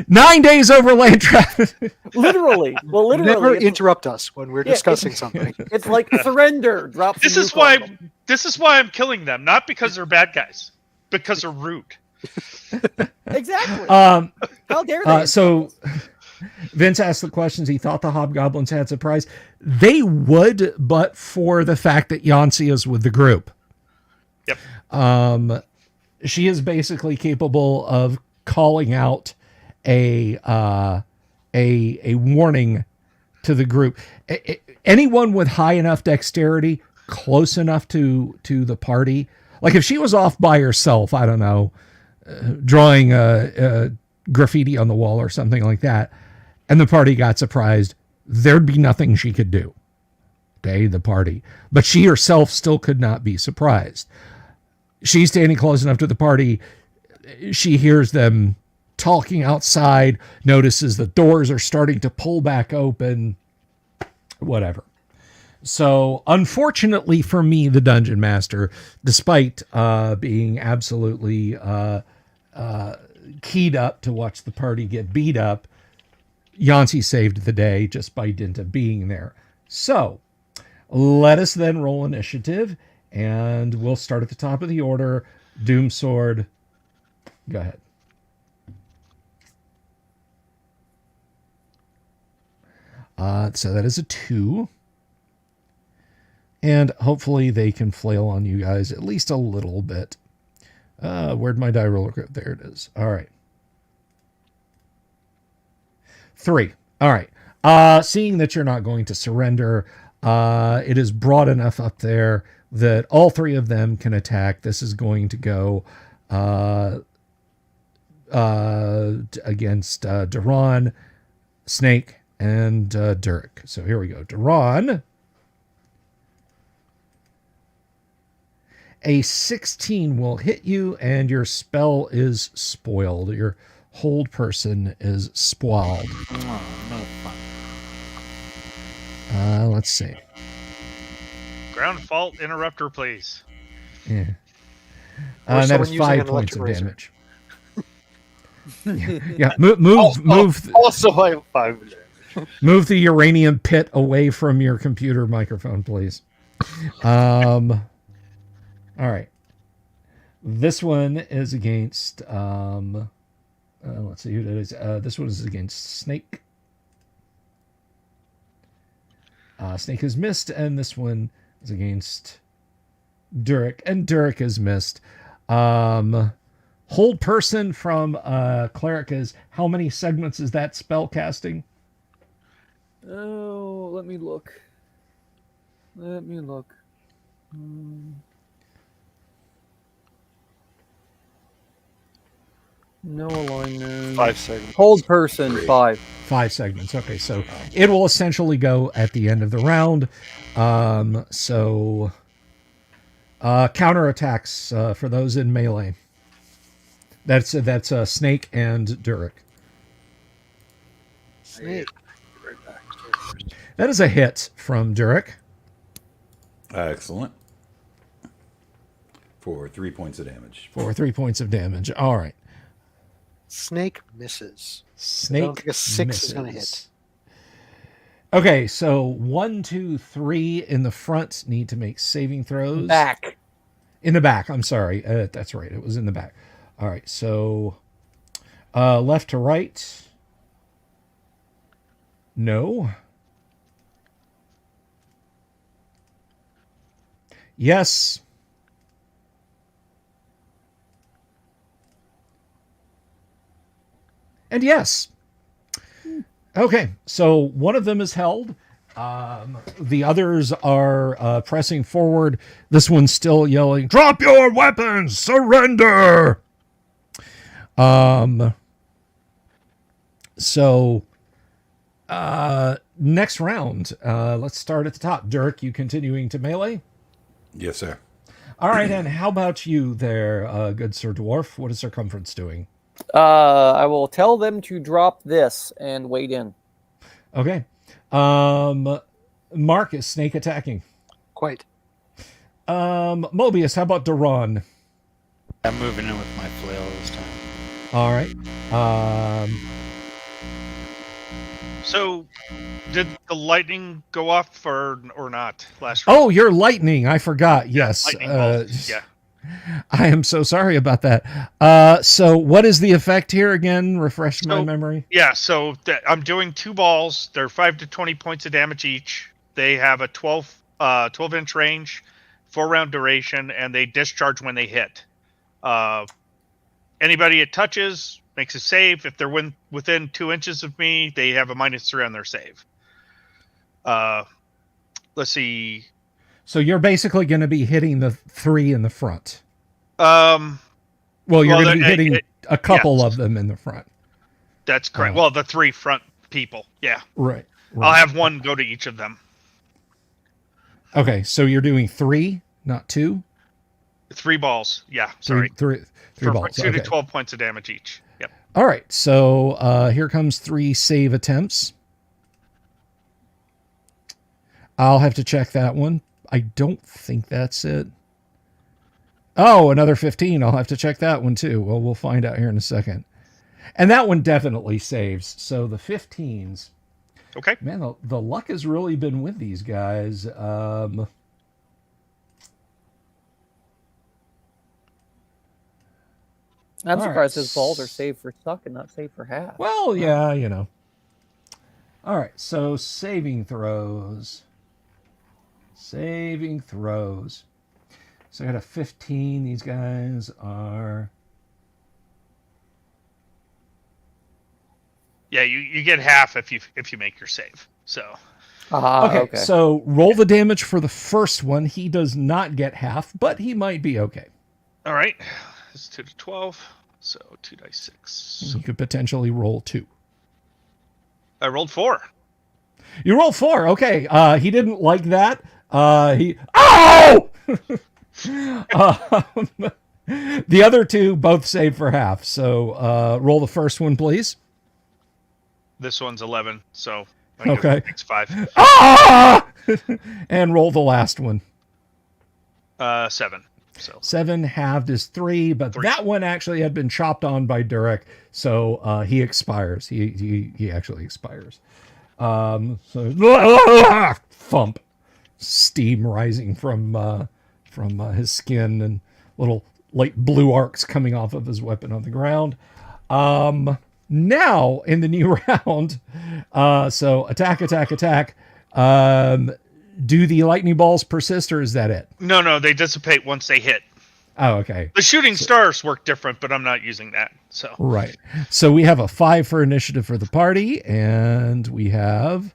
9 days overland traffic. Literally. Well, literally. Never it's- interrupt us when we're Yeah, discussing something. It's like surrender. Drop. This some is nuke on them. why. This is why I'm killing them, not because they're bad guys, because they're rude. Exactly. How dare they? So Vince asked the questions. He thought the hobgoblins had surprise. They would, but for the fact that Yancy is with the group. Yep. She is basically capable of calling out a warning to the group. Anyone with high enough dexterity, close enough to the party, like if she was off by herself, I don't know, drawing a graffiti on the wall or something like that, and the party got surprised, there'd be nothing she could do. Okay, the party. But she herself still could not be surprised. She's standing close enough to the party. She hears them talking outside, notices the doors are starting to pull back open, whatever. So, unfortunately for me, the Dungeon Master, despite being absolutely keyed up to watch the party get beat up, Yancy saved the day just by dint of being there. So, let us then roll initiative, and we'll start at the top of the order. Doomsword, go ahead. So that is a 2. And hopefully they can flail on you guys at least a little bit. Where'd my die roller go? There it is. All right. 3. All right. Seeing that you're not going to surrender, it is broad enough up there that all 3 of them can attack. This is going to go against Duran, Snake, and Durek. So here we go. Duran. A 16 will hit you, and your spell is spoiled. Your hold person is spoiled. Oh, no fun. let's see. Ground fault interrupter, please. Yeah. Or That someone is using 5 an points electric of razor. damage. Yeah, move Also, I have 5. move the uranium pit away from your computer microphone, please. All right. This one is against. Let's see who that is. This one is against Snake. Snake is missed, and this one is against Durek, and Durek is missed. Hold person from Cleric is how many segments is that spell casting? Oh, let me look. No alignment. 5 segments. Hold person, 5. 5 segments. Okay, so it will essentially go at the end of the round. Counterattacks for those in melee. That's Snake and Durek. Snake. Right back. That is a hit from Durek. Excellent. For 3 points of damage. For 3 points of damage. All right. Snake misses. Snake I don't think a 6 misses. is going to hit. Okay, so 1, 2, 3 in the front need to make saving throws. Back. In the back, I'm sorry. That's right. It was in the back. All right, so left to right. No. Yes. And yes. Okay, so one of them is held. The others are pressing forward. This one's still yelling, "Drop your weapons! Surrender!" Next round, let's start at the top. Dirk, you continuing to melee? Yes, sir. All right, and how about you there, good Sir Dwarf? What is Circumference doing? I will tell them to drop this and wait in. Okay. Mark, is Snake attacking? Quite. Mobius, how about Duran? I'm moving in with my flail this time. All right. So, did the lightning go off or not last? Oh, you're lightning. I forgot. Yes. Lightning bolts. Yeah. I am so sorry about that. So what is the effect here again? Refresh my memory. Yeah, so I'm doing 2 balls. They're 5 to 20 points of damage each. They have a 12-inch range, 4-round duration, and they discharge when they hit. Anybody it touches makes a save. If they're within 2 inches of me, they have a -3 on their save. Let's see. So you're basically going to be hitting the 3 in the front. Well, you're going to be hitting a couple of them in the front. That's correct. Well, the 3 front people. Yeah. Right. I'll have 1 go to each of them. Okay, so you're doing 3, not 2? 3 balls. Yeah, sorry. Three balls. 2 to 12 points of damage each. Yep. All right, so here comes 3 save attempts. I'll have to check that one. I don't think that's it. Oh, another 15. I'll have to check that one too. Well, we'll find out here in a second. And that one definitely saves. So the 15s. Okay. Man, the luck has really been with these guys. I'm surprised his balls are saved for suck and not saved for half. Well, yeah, you know. All right, so saving throws. Saving throws. So I got a 15. These guys are... Yeah, you get half if you make your save. So okay, so roll the damage for the first one. He does not get half, but he might be okay. All right. It's 2 to 12. So 2 dice 6. You could potentially roll 2. I rolled 4. You roll 4. Okay. He didn't like that. Ow! The other 2 both save for half. So roll the first one, please. This one's 11. So Okay. It's 5. Ah! And roll the last one. 7. So 7 halved is 3, but 3. that one actually had been chopped on by Durek, so he expires. He actually expires. So thump, steam rising from his skin and little light blue arcs coming off of his weapon on the ground. Now in the new round, so attack. Do the lightning balls persist, or is that it? No, they dissipate once they hit. Oh, okay. The shooting stars work different, but I'm not using that. So Right. So we have a 5 for initiative for the party, and we have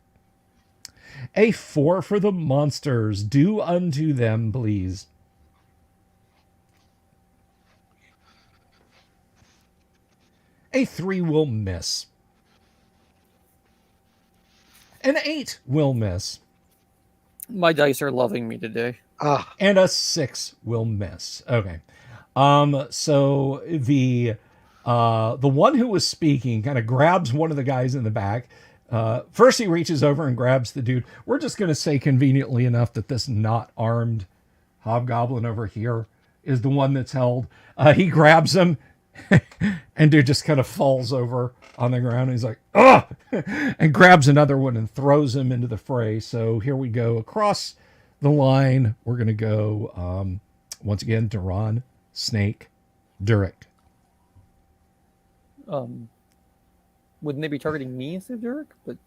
a 4 for the monsters. Do unto them, please. A 3 will miss. An 8 will miss. My dice are loving me today. And a 6 will miss. Okay. So the one who was speaking kind of grabs one of the guys in the back. First he reaches over and grabs the dude. We're just going to say conveniently enough that this not armed hobgoblin over here is the one that's held. He grabs him and dude just kind of falls over on the ground. He's like, "Ugh!" and grabs another one and throws him into the fray. So here we go across the line. We're going to go, once again, Duran, Snake, Durek. Wouldn't they be targeting me instead of Derek? But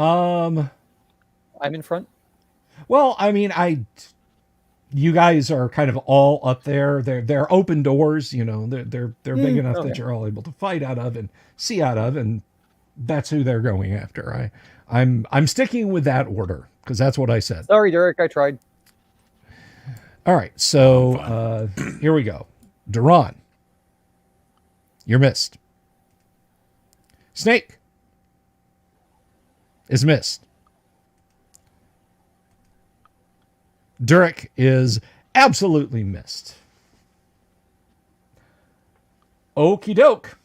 Um, I'm in front. well, I mean, you guys are kind of all up there. They're open doors, you know. They're big enough that okay. you're all able to fight out of and see out of, and that's who they're going after. I'm sticking with that order because that's what I said. Sorry, Derek, I tried. All right, so here we go. Duran, you're missed. Snake is missed. Durek is absolutely missed. Okie doke.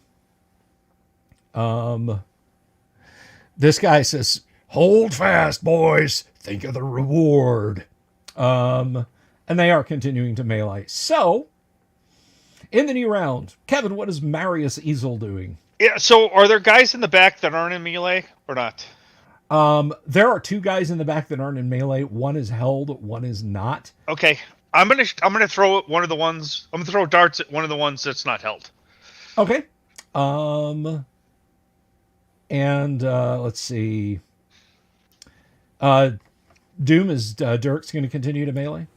This guy says, "Hold fast, boys. Think of the reward." And they are continuing to melee. So, in the new round, Kevin, what is Marius Easel doing? yeah. So are there guys in the back that aren't in melee or not? There are 2 guys in the back that aren't in melee. One is held, one is not. Okay, I'm gonna throw at one of the ones. I'm gonna throw darts at one of the ones that's not held. Okay. And let's see. Doom is Dirk's going to continue to melee.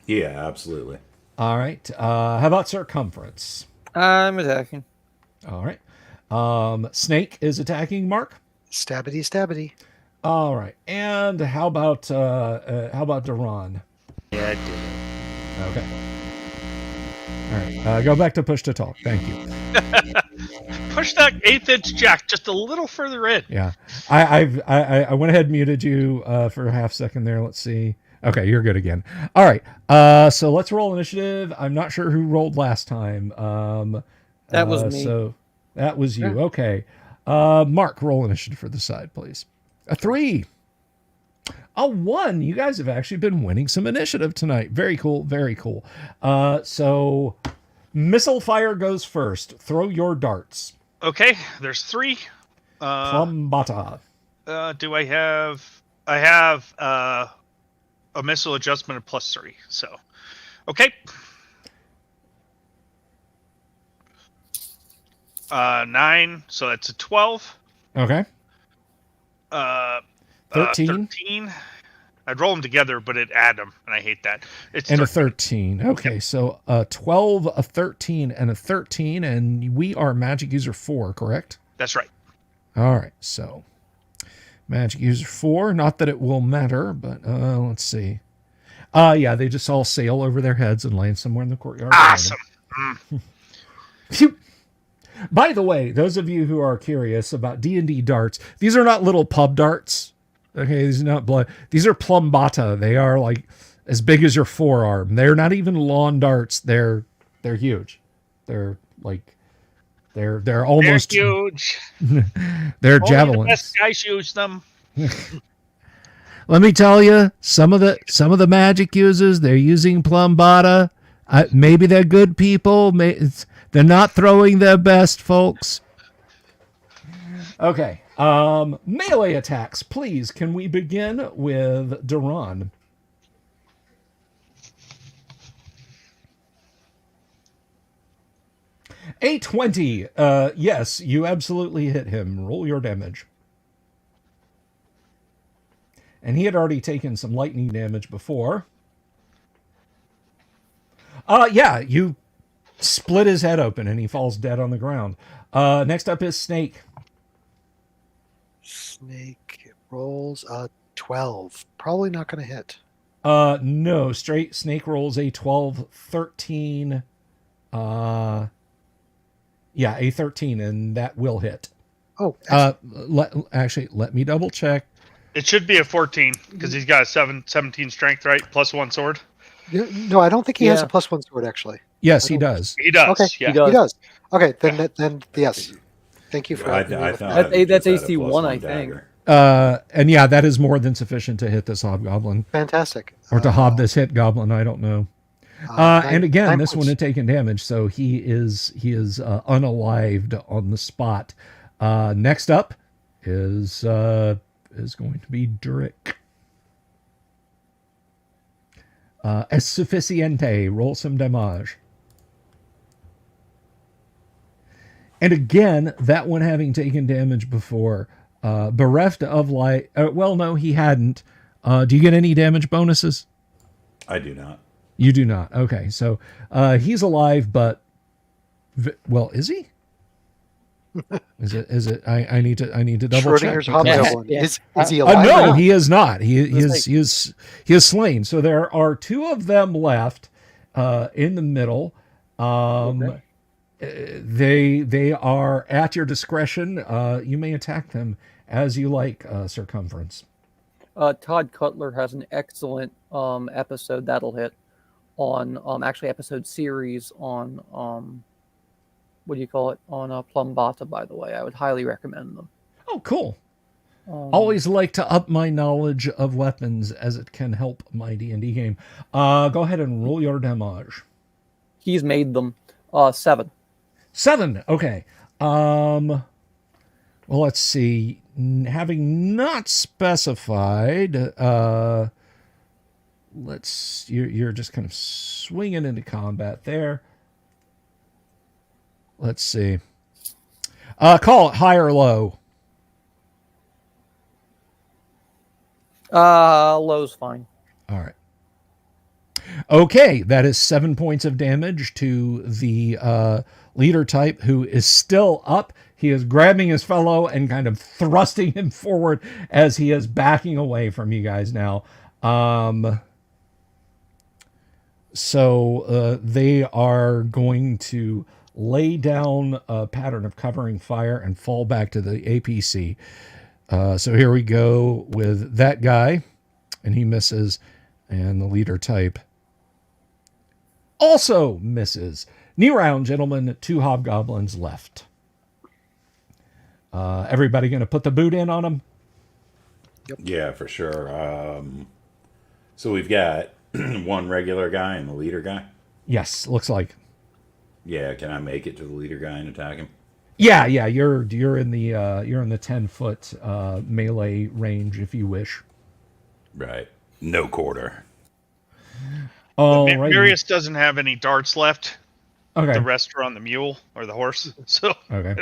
Yeah, absolutely. All right. How about circumference? I'm attacking. All right. Snake is attacking Mark. Stabbity. All right. And how about Duran? Yeah, I did. Okay. All right. Go back to push to talk. Thank you. Push that 1/8-inch jack just a little further in. Yeah. I went ahead and muted you for a half second there. Let's see. Okay, you're good again. All right. So let's roll initiative. I'm not sure who rolled last time. That was me. So that was you. Okay. Mark, roll initiative for the side, please. A 3. A 1. You guys have actually been winning some initiative tonight. Very cool. Very cool. So missile fire goes first. Throw your darts. Okay, there's 3. Plumbata. Do I have? I have a missile adjustment of +3. So, okay. 9. So that's a 12. Okay. 13. 13. I'd roll them together, but it'd add them, and I hate that. It's And a 13. Okay, so a 12, a 13, and a 13, and we are magic user 4, correct? That's right. All right, so magic user 4. Not that it will matter, but let's see. Yeah, they just all sail over their heads and land somewhere in the courtyard. Awesome. Phew. By the way, those of you who are curious about D&D darts, these are not little pub darts. Okay, these are not blood. These are plumbata. They are like as big as your forearm. They're not even lawn darts. They're huge. They're like They're almost They're huge. they're Only the javelins. best guys use them. Let me tell you, some of the magic users, they're using plumbata. Maybe they're good people. They're not throwing their best, folks. Okay. Melee attacks, please. Can we begin with Duran? A 20. Yes, you absolutely hit him. Roll your damage. And he had already taken some lightning damage before. Yeah, you split his head open and he falls dead on the ground. Next up is Snake. Snake rolls 12. Probably not going to hit. No, straight Snake rolls a 12, 13. Yeah, a 13, and that will hit. Oh, let me double check. It should be a 14 because he's got a 17 strength, right? Plus 1 sword. no, I don't think he has a +1 sword, actually. Yes, he does. He does. Okay, Yeah. He does. Okay, then yes. Thank you for I helping me with thought that. he That's just had a AC1, I +1 think. dagger. And yeah, that is more than sufficient to hit this hobgoblin. Fantastic. Or to hob this hit goblin, I don't know. And again, this one had taken damage, so he is unalived on the spot. Next up is going to be Durik. Es suficiente. Roll some damage. And again, that one having taken damage before. Bereft of life. Well, no, he hadn't. Do you get any damage bonuses? I do not. You do not. Okay, so he's alive, but well, is he? Is it? I need to double check. Schrodinger's hobgoblin. Yeah. Is he alive? No, he is not. He is slain. So there are two of them left in the middle. They are at your discretion. You may attack them as you like. Circumference. Todd Cutler has an excellent episode that'll hit on actually episode series on what do you call it, on Plumbata, by the way. I would highly recommend them. Oh, cool. Always like to up my knowledge of weapons as it can help my D&D game. Go ahead and roll your damage. He's made them 7. 7. Okay. Well, let's see. Having not specified, you're just kind of swinging into combat there. Let's see. Call it high or low. Low's fine. All right. Okay, that is 7 points of damage to the leader type, who is still up. He is grabbing his fellow and kind of thrusting him forward as he is backing away from you guys now. So they are going to lay down a pattern of covering fire and fall back to the APC. So here we go with that guy, and he misses, and the leader type also misses. New round, gentlemen. 2 hobgoblins left. Everybody going to put the boot in on them? Yep. Yeah, for sure. So we've got one regular guy and the leader guy. Yes, looks like. Yeah, can I make it to the leader guy and attack him? Yeah. You're in the 10-foot melee range if you wish. Right. No quarter. Oh, Marius doesn't have any darts left. Okay. The rest are on the mule or the horse. So Okay.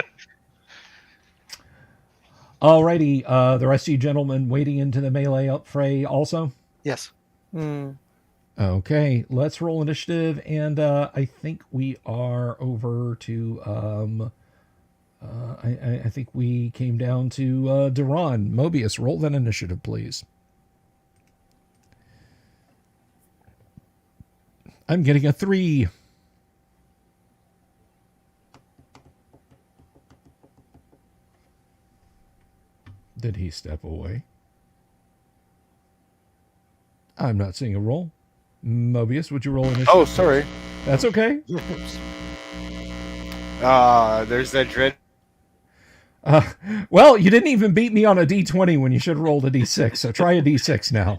Alrighty. The rest of you gentlemen wading into the melee up fray also? Yes. Okay. Let's roll initiative, and I think we are over to I think we came down to Duran. Mobius, roll that initiative, please. I'm getting a 3. Did he step away? I'm not seeing a roll. Mobius, would you roll initiative? Oh, sorry. That's okay. There's that dread. Well, you didn't even beat me on a D20 when you should have rolled a D6, so try a D6 now.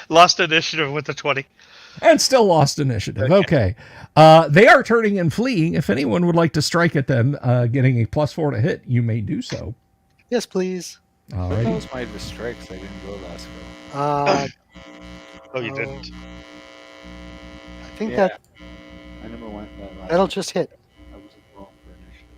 Lost initiative with the 20. And still lost initiative. Okay. They are turning and fleeing. If anyone would like to strike at them, getting a +4 to hit, you may do so. Yes, please. All That right. was my strikes. I didn't go last go. Oh, you didn't. I think Yeah. I never went that last. that'll just hit. I wasn't wrong for initiative.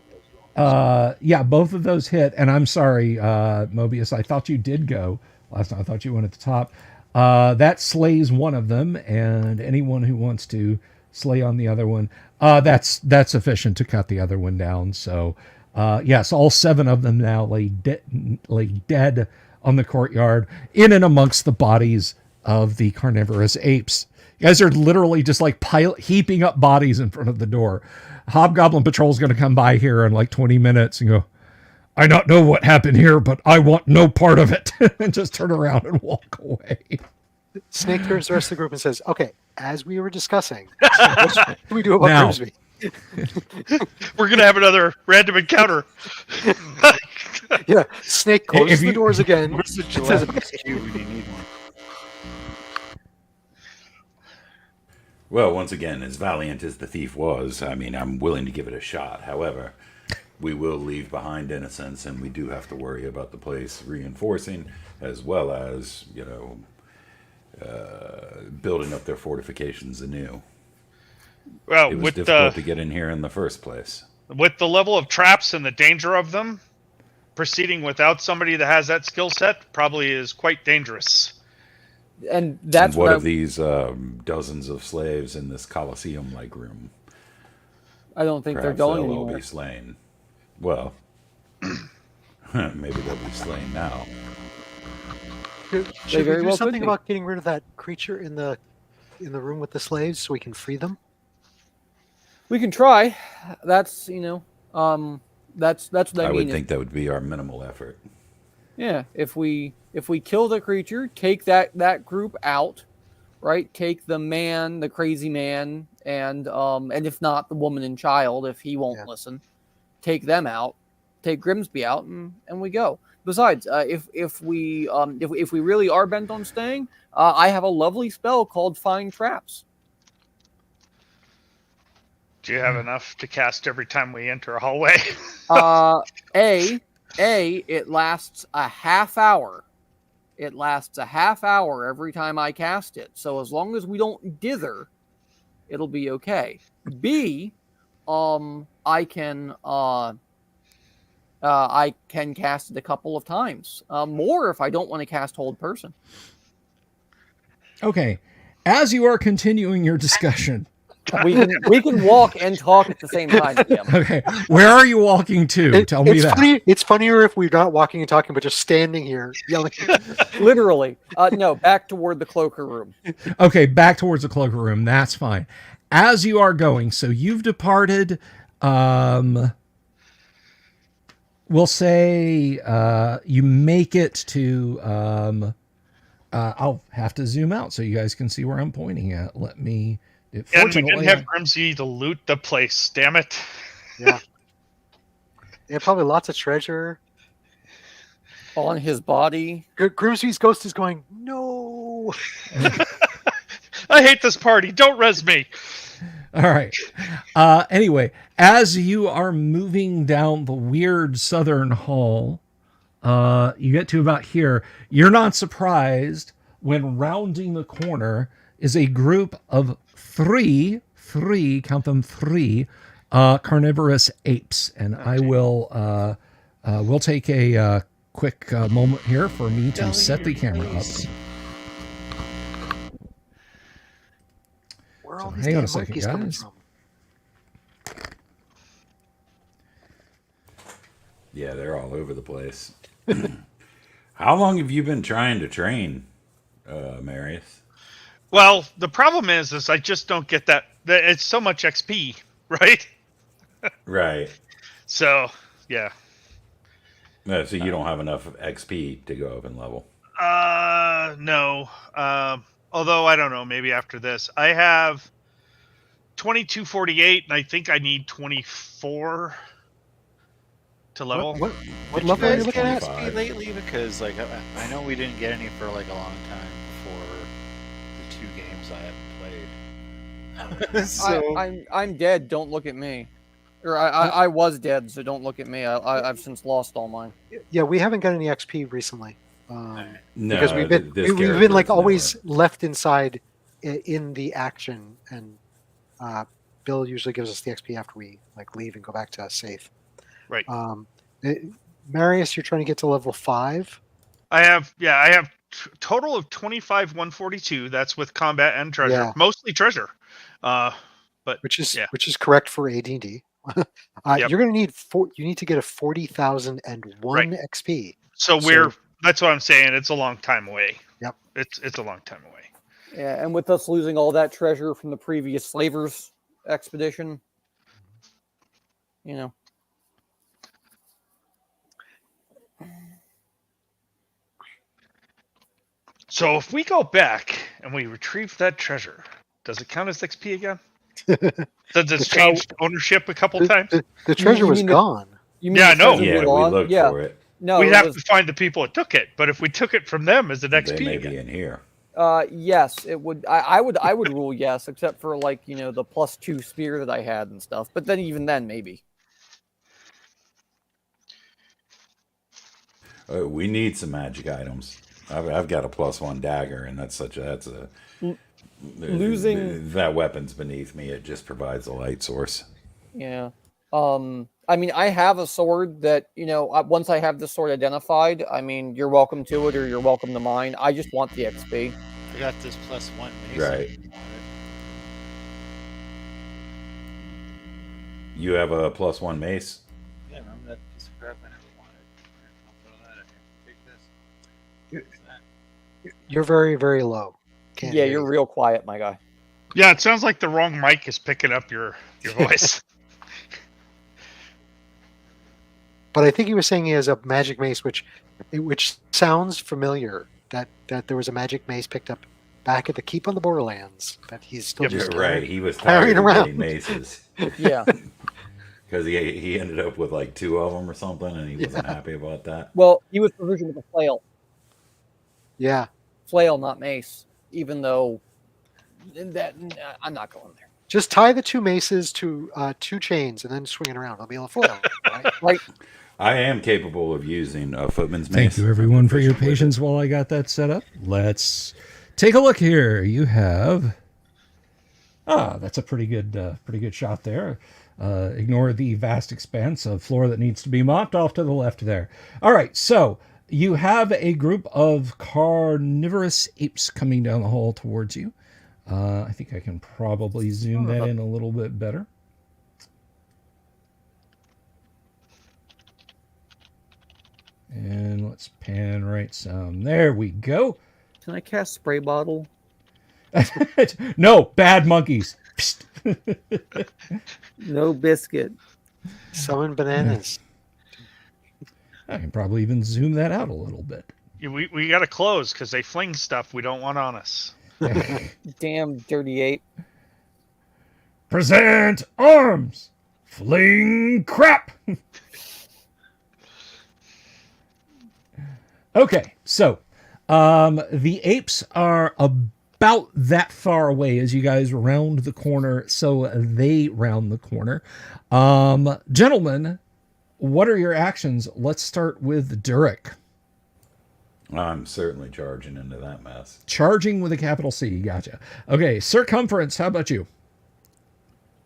I was wrong. Yeah, both of those hit. And I'm sorry, Mobius, I thought you did go last time. I thought you went at the top. That slays one of them, and anyone who wants to slay on the other one, that's sufficient to cut the other one down. So, yes, all 7 of them now lay dead on the courtyard, in and amongst the bodies of the carnivorous apes. You guys are literally just like heaping up bodies in front of the door. Hobgoblin Patrol is going to come by here in like 20 minutes and go, I not know what happened here, but I want no part of it. And just turn around and walk away. Snake turns to the rest of the group and says, okay, as we were discussing, what should we do about Now. Grimsby? We're going to have another random encounter. Yeah, Snake closes the doors again. Where's the says- Gillette cube when you need one? Well, once again, as valiant as the thief was, I mean, I'm willing to give it a shot. However, we will leave behind innocents, and we do have to worry about the place reinforcing, as well as, building up their fortifications anew. Well, It was with difficult to get in here in the first place. with the level of traps and the danger of them, proceeding without somebody that has that skill set probably is quite dangerous. And that's and what what of these dozens of slaves in this Colosseum-like room? I don't think they're Perhaps going they'll all anywhere. be slain. Well, maybe they'll be slain now. Should very we do well something could be. about getting rid of that creature in the room with the slaves so we can free them? We can try. That's that's what I I mean. would think that would be our minimal effort. Yeah, if we kill the creature, take that group out, right? Take the crazy man, and if not the woman and child, if he won't listen, take them out, take Grimsby out, and we go. Besides, if we really are bent on staying, I have a lovely spell called Find Traps. Do you have enough to cast every time we enter a hallway? It lasts a half hour. It lasts a half hour every time I cast it. So as long as we don't dither, it'll be okay. B, I can cast it a couple of times. More if I don't want to cast Hold Person. Okay. As you are continuing your discussion, We can walk and talk at the same time. DM. okay, where are you walking to? Tell me it's that. funny. It's funnier if we're not walking and talking, but just standing here yelling. Literally. No, back toward the cloaker room. Okay, back towards the cloaker room. That's fine. As you are going, so you've departed. We'll say you make it to. I'll have to zoom out so you guys can see where I'm pointing at. Let me. And we didn't have Grimsby to loot the place. Damn it! Yeah. Yeah, probably lots of treasure. On his body. Grimsby's ghost is going, no. I hate this party. Don't res me. All right. Anyway, as you are moving down the weird southern hall, you get to about here. You're not surprised when rounding the corner is a group of three, count them, 3 carnivorous apes. And I will, we'll take a quick moment here for me to set the camera up. Where are all So these hang on damn a second, monkeys coming guys. from? Yeah, they're all over the place. How long have you been trying to train, Marius? Well, the problem is I just don't get that. It's so much XP, right? Right. So, yeah. No, so you don't have enough XP to go up in level. No. Although I don't know. Maybe after this, I have 2248, and I think I need 24 to level. What Did you level are you guys looking get at? XP lately? Because like I know we didn't get any for like a long time before the 2 games I haven't played. So I'm dead. Don't look at me. Or I was dead, so don't look at me. I've since lost all mine. Yeah, we haven't got any XP recently. No, Because we've been this we've been character like is always newer. left inside in the action, and Bill usually gives us the XP after we like leave and go back to safe. Right. Marius, you're trying to get to level 5. I have total of 25 142. That's with combat and treasure, Yeah. mostly treasure. But Which is yeah. correct for AD&D. Yep. You're going to need you need to get a 40,001 Right. XP. So that's what I'm saying. It's a long time away. Yep. It's a long time away. Yeah, and with us losing all that treasure from the previous slavers expedition, you know. So if we go back and we retrieve that treasure, does it count as XP again? Since it's changed ownership a couple times? The treasure You was mean the- gone. You Yeah, I the know. treasure Yeah, we belonged? looked Yeah. for it. No, We'd it have was- to find the people that took it, but if we took it from them, is it XP They may again? be in here. Yes, it would. I would rule yes, except for like the +2 spear that I had and stuff. But then even then, maybe. We need some magic items. I've got a +1 dagger, and that's a Losing- that weapon's beneath me. It just provides a light source. Yeah. I mean, I have a sword that once I have the sword identified, I mean, you're welcome to it or you're welcome to mine. I just want the XP. I got this +1 mace. Right. You have a +1 mace. Yeah, remember that piece of crap I never wanted? I'll throw that in here. Take this. What's that? You're very, very low. Can't Yeah, hear you're you. real quiet, my guy. Yeah, it sounds like the wrong mic is picking up your voice. But I think he was saying he has a magic mace, which sounds familiar. That there was a magic mace picked up back at the Keep on the Borderlands that he's still Yep. just You're right. He was carrying tired of around. getting maces Yeah. because he ended up with like 2 of them or something, and he wasn't happy about that. Well, he was provisioned with a flail. Yeah. Flail, not mace. Even though I'm not going there. Just tie the 2 maces to 2 chains and then swing it around. It'll be a foil. Right? Right. I am capable of using a footman's Thank mace. you, everyone, I'm for your proficient with it. patience while I got that set up. Let's take a look here. You have that's a pretty good shot there. Ignore the vast expanse of floor that needs to be mopped off to the left there. All right, so you have a group of carnivorous apes coming down the hall towards you. I think I can probably zoom that in a little bit better. And let's pan right some. There we go. Can I cast spray bottle? No, bad monkeys. No biscuit. Summon bananas. I can probably even zoom that out a little bit. We got to close because they fling stuff we don't want on us. Damn dirty ape. Present arms. Fling crap. Okay, so the apes are about that far away as you guys round the corner, so they round the corner. Gentlemen, what are your actions? Let's start with Durek. I'm certainly charging into that mess. Charging with a capital C, gotcha. Okay, Circumference, how about you?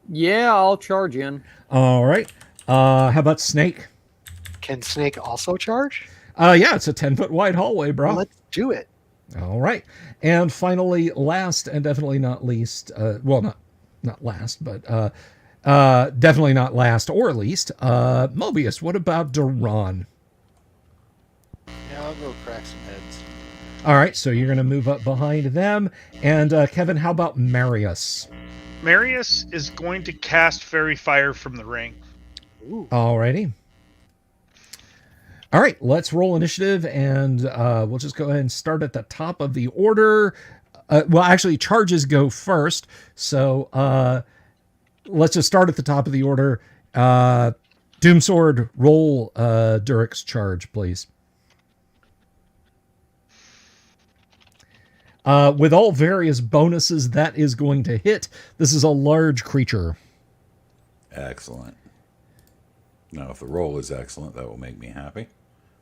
Yeah, I'll charge in. All right. How about Snake? Can Snake also charge? Yeah, it's a 10-foot wide hallway, bro. Well, let's do it. All right. And finally, last and definitely not least, well, not last, but definitely not last or least, Mobius, what about Duran? Yeah, I'll go crack some heads. All right, so you're going to move up behind them. And Kevin, how about Marius? Marius is going to cast Fairy Fire from the ring. Ooh. All righty. All right, let's roll initiative, and we'll just go ahead and start at the top of the order. Well, actually, charges go first. So let's just start at the top of the order. Doomsword, roll Durek's charge, please. With all various bonuses, that is going to hit. This is a large creature. Excellent. Now, if the roll is excellent, that will make me happy.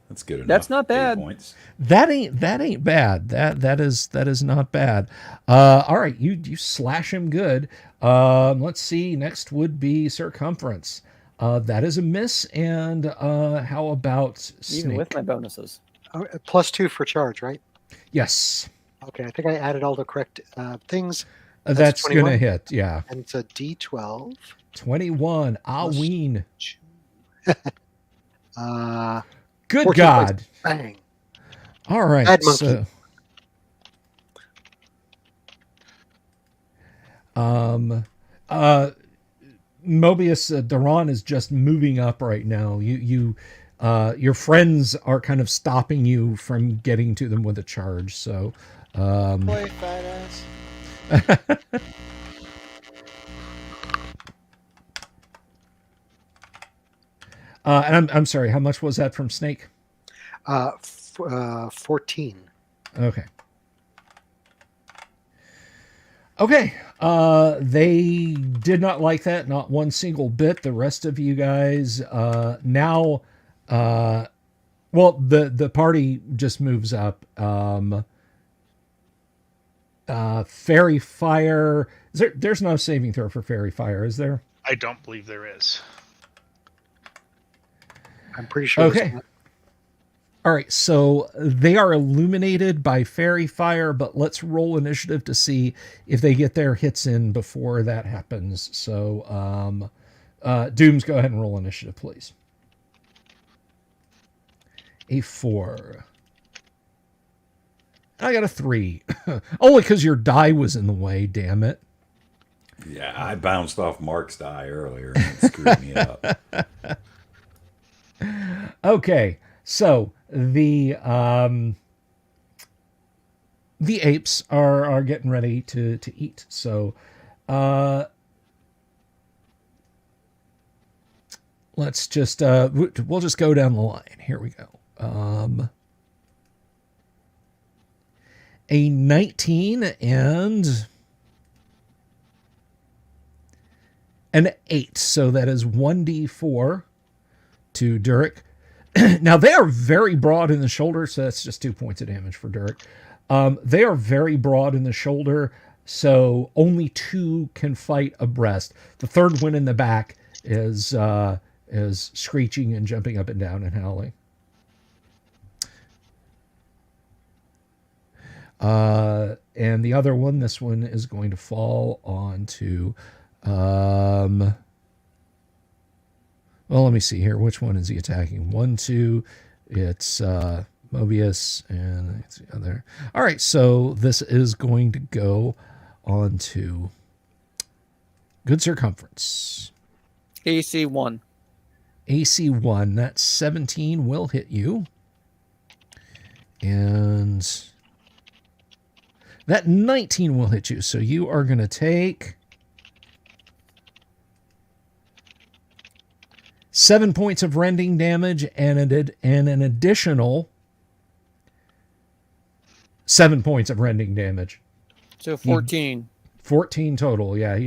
That's good enough. That's not 8 bad. points. That ain't bad. That is not bad. All right, you slash him good. Let's see. Next would be circumference. That is a miss. And how about snake? Even with my bonuses. +2 for charge, right? Yes, Okay, I think I added all the correct things. that's 21? gonna hit. Yeah, And it's a D12. 21. Aween. Good 14 God. points. Bang. All right. Bad monkey. So, Mobius, Duran is just moving up right now. Your friends are kind of stopping you from getting to them with a charge. So, Play fat ass. and I'm sorry. How much was that from Snake? 14. Okay. Okay. They did not like that, not one single bit. The rest of you guys now, well, the party just moves up. Fairy fire. There's no saving throw for fairy fire, is there? I don't believe there is. I'm pretty sure. Okay. All right, so they are illuminated by fairy fire, but let's roll initiative to see if they get their hits in before that happens. So, Dooms, go ahead and roll initiative, please. A 4. I got a 3. Only because your die was in the way, damn it. Yeah, I bounced off Mark's die earlier and it screwed me up. Okay, so the apes are getting ready to eat. So let's just we'll just go down the line. Here we go. A 19 and an 8. So that is 1d4 to Durek. Now, they are very broad in the shoulder, so that's just 2 points of damage for Durek. They are very broad in the shoulder, so only 2 can fight abreast. The third one in the back is screeching and jumping up and down and howling. And the other one, this one is going to fall onto... well, let me see here. Which one is he attacking? 1, 2. It's Mobius, and it's the other. All right, so this is going to go on to good circumference. AC 1. AC 1. That 17 will hit you. And that 19 will hit you. So you are going to take 7 points of rending damage and an additional 7 points of rending damage. So 14. 14 total. Yeah,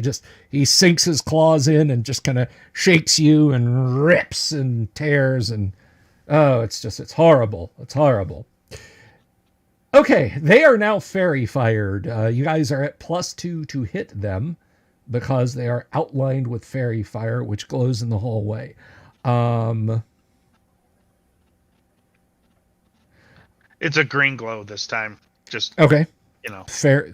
he sinks his claws in and just kind of shakes you and rips and tears and it's horrible. It's horrible. Okay, they are now fairy fired. You guys are at +2 to hit them because they are outlined with fairy fire, which glows in the hallway. It's a green glow this time. Just Okay. Fair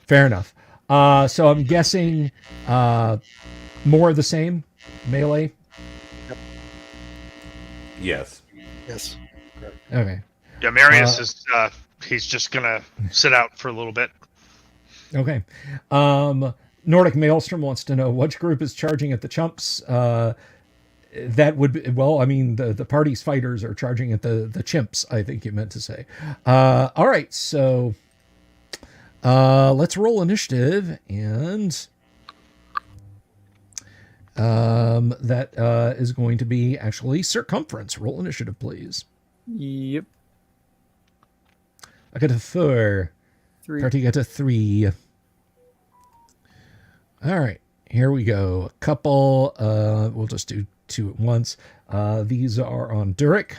enough. So I'm guessing more of the same melee. Yes. Yes. Okay. Yeah, Marius is he's just gonna sit out for a little bit. Okay. Nordic Maelstrom wants to know which group is charging at the chumps. That would be, well, I mean, the party's fighters are charging at the chimps, I think you meant to say. All right, so let's roll initiative, and That is going to be actually circumference. Roll initiative, please. Yep. I got a 4. 3. Party got a 3. All right, here we go. A couple. We'll just do 2 at once. These are on Durek.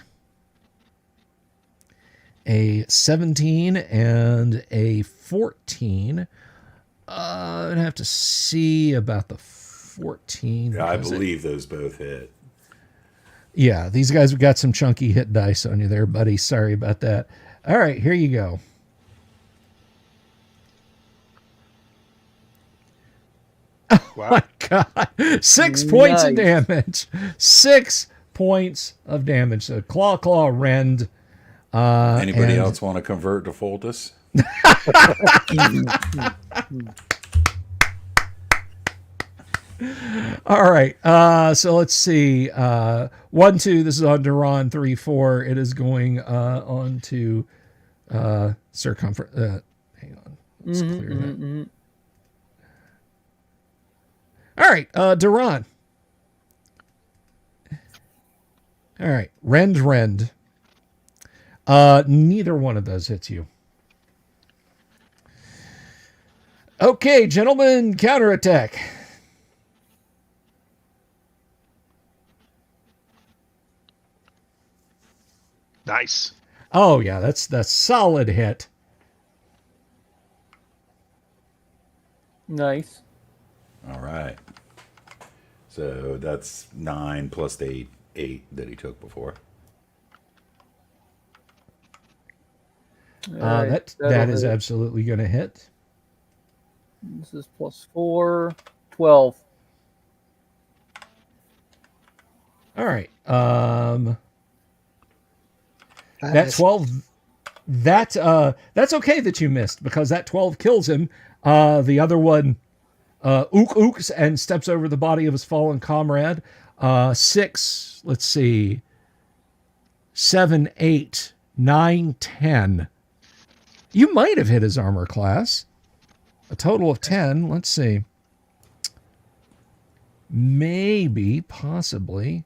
A 17 and a 14. I'd have to see about the 14. Yeah, I believe those both hit. Yeah, these guys have got some chunky hit dice on you there, buddy. Sorry about that. All right, here you go. Wow. My God. 6 points of damage. 6 points of damage. So claw, rend. Anybody else want to convert to Foltus? All right. So let's see. 1, 2. This is on Duran. 3, 4. It is going on to circumference. Hang on. Let's clear that. All right. Duran. All right. Rend. Neither one of those hits you. Okay, gentlemen, counterattack. Nice. Oh yeah, that's solid hit. Nice. All right. So that's 9 plus the 8 that he took before. That is absolutely going to hit. This is plus 4, 12. All right. That 12. That's okay that you missed because that 12 kills him. The other one ooks and steps over the body of his fallen comrade. 6. Let's see. 7, 8, 9, 10. You might have hit his armor class. A total of 10. Let's see. Maybe, possibly.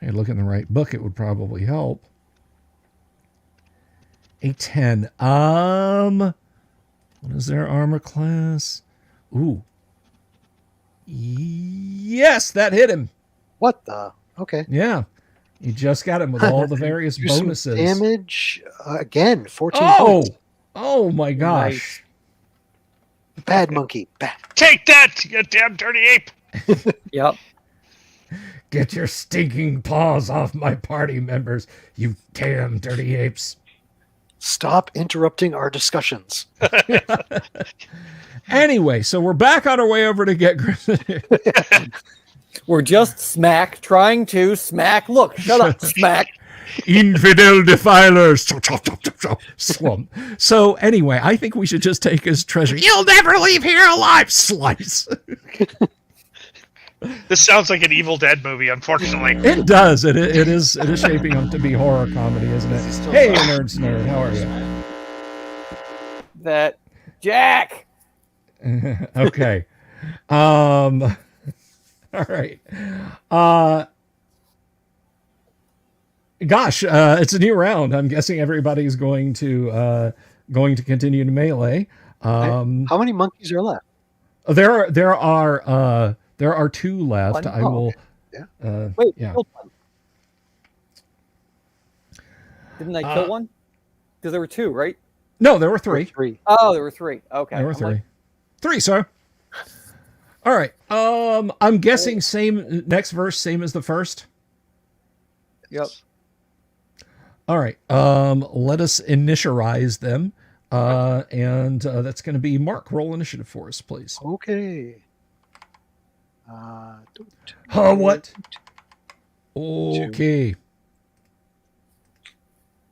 Hey, look in the right book. It would probably help. A 10. What is their armor class? Ooh. Yes, that hit him. What the? Okay. Yeah. You just got him with all the various Do some bonuses. damage again. 14 Oh! points. Oh my gosh. Bad monkey. Bad. Take that, you damn dirty ape! Yep. Get your stinking paws off my party members, you damn dirty apes. Stop interrupting our discussions. Anyway, so we're back on our way over to get Grim. We're just smack, trying to smack. Look, shut up, smack. Infidel defilers. Slump. So anyway, I think we should just take his treasure. You'll never leave here alive. Slice. This sounds like an Evil Dead movie, unfortunately. It does. It is shaping up to be horror comedy, isn't it? Hey, nerds, nerd. How are you? That Jack. Okay. All right. Gosh, it's a new round. I'm guessing everybody's going to continue to melee. How many monkeys are left? There are 2 left. One? I will. Okay. Yeah. Wait, Yeah. killed one. Didn't I kill one? Because there were 2, right? No, there were 3. 3. Oh, there were 3. Okay. There were I'm 3. like, 3, sir. All right. I'm guessing same next verse, same as the first. Yep. All right. Let us initialize them. And that's going to be Mark. Roll initiative for us, please. Okay. What? Okay.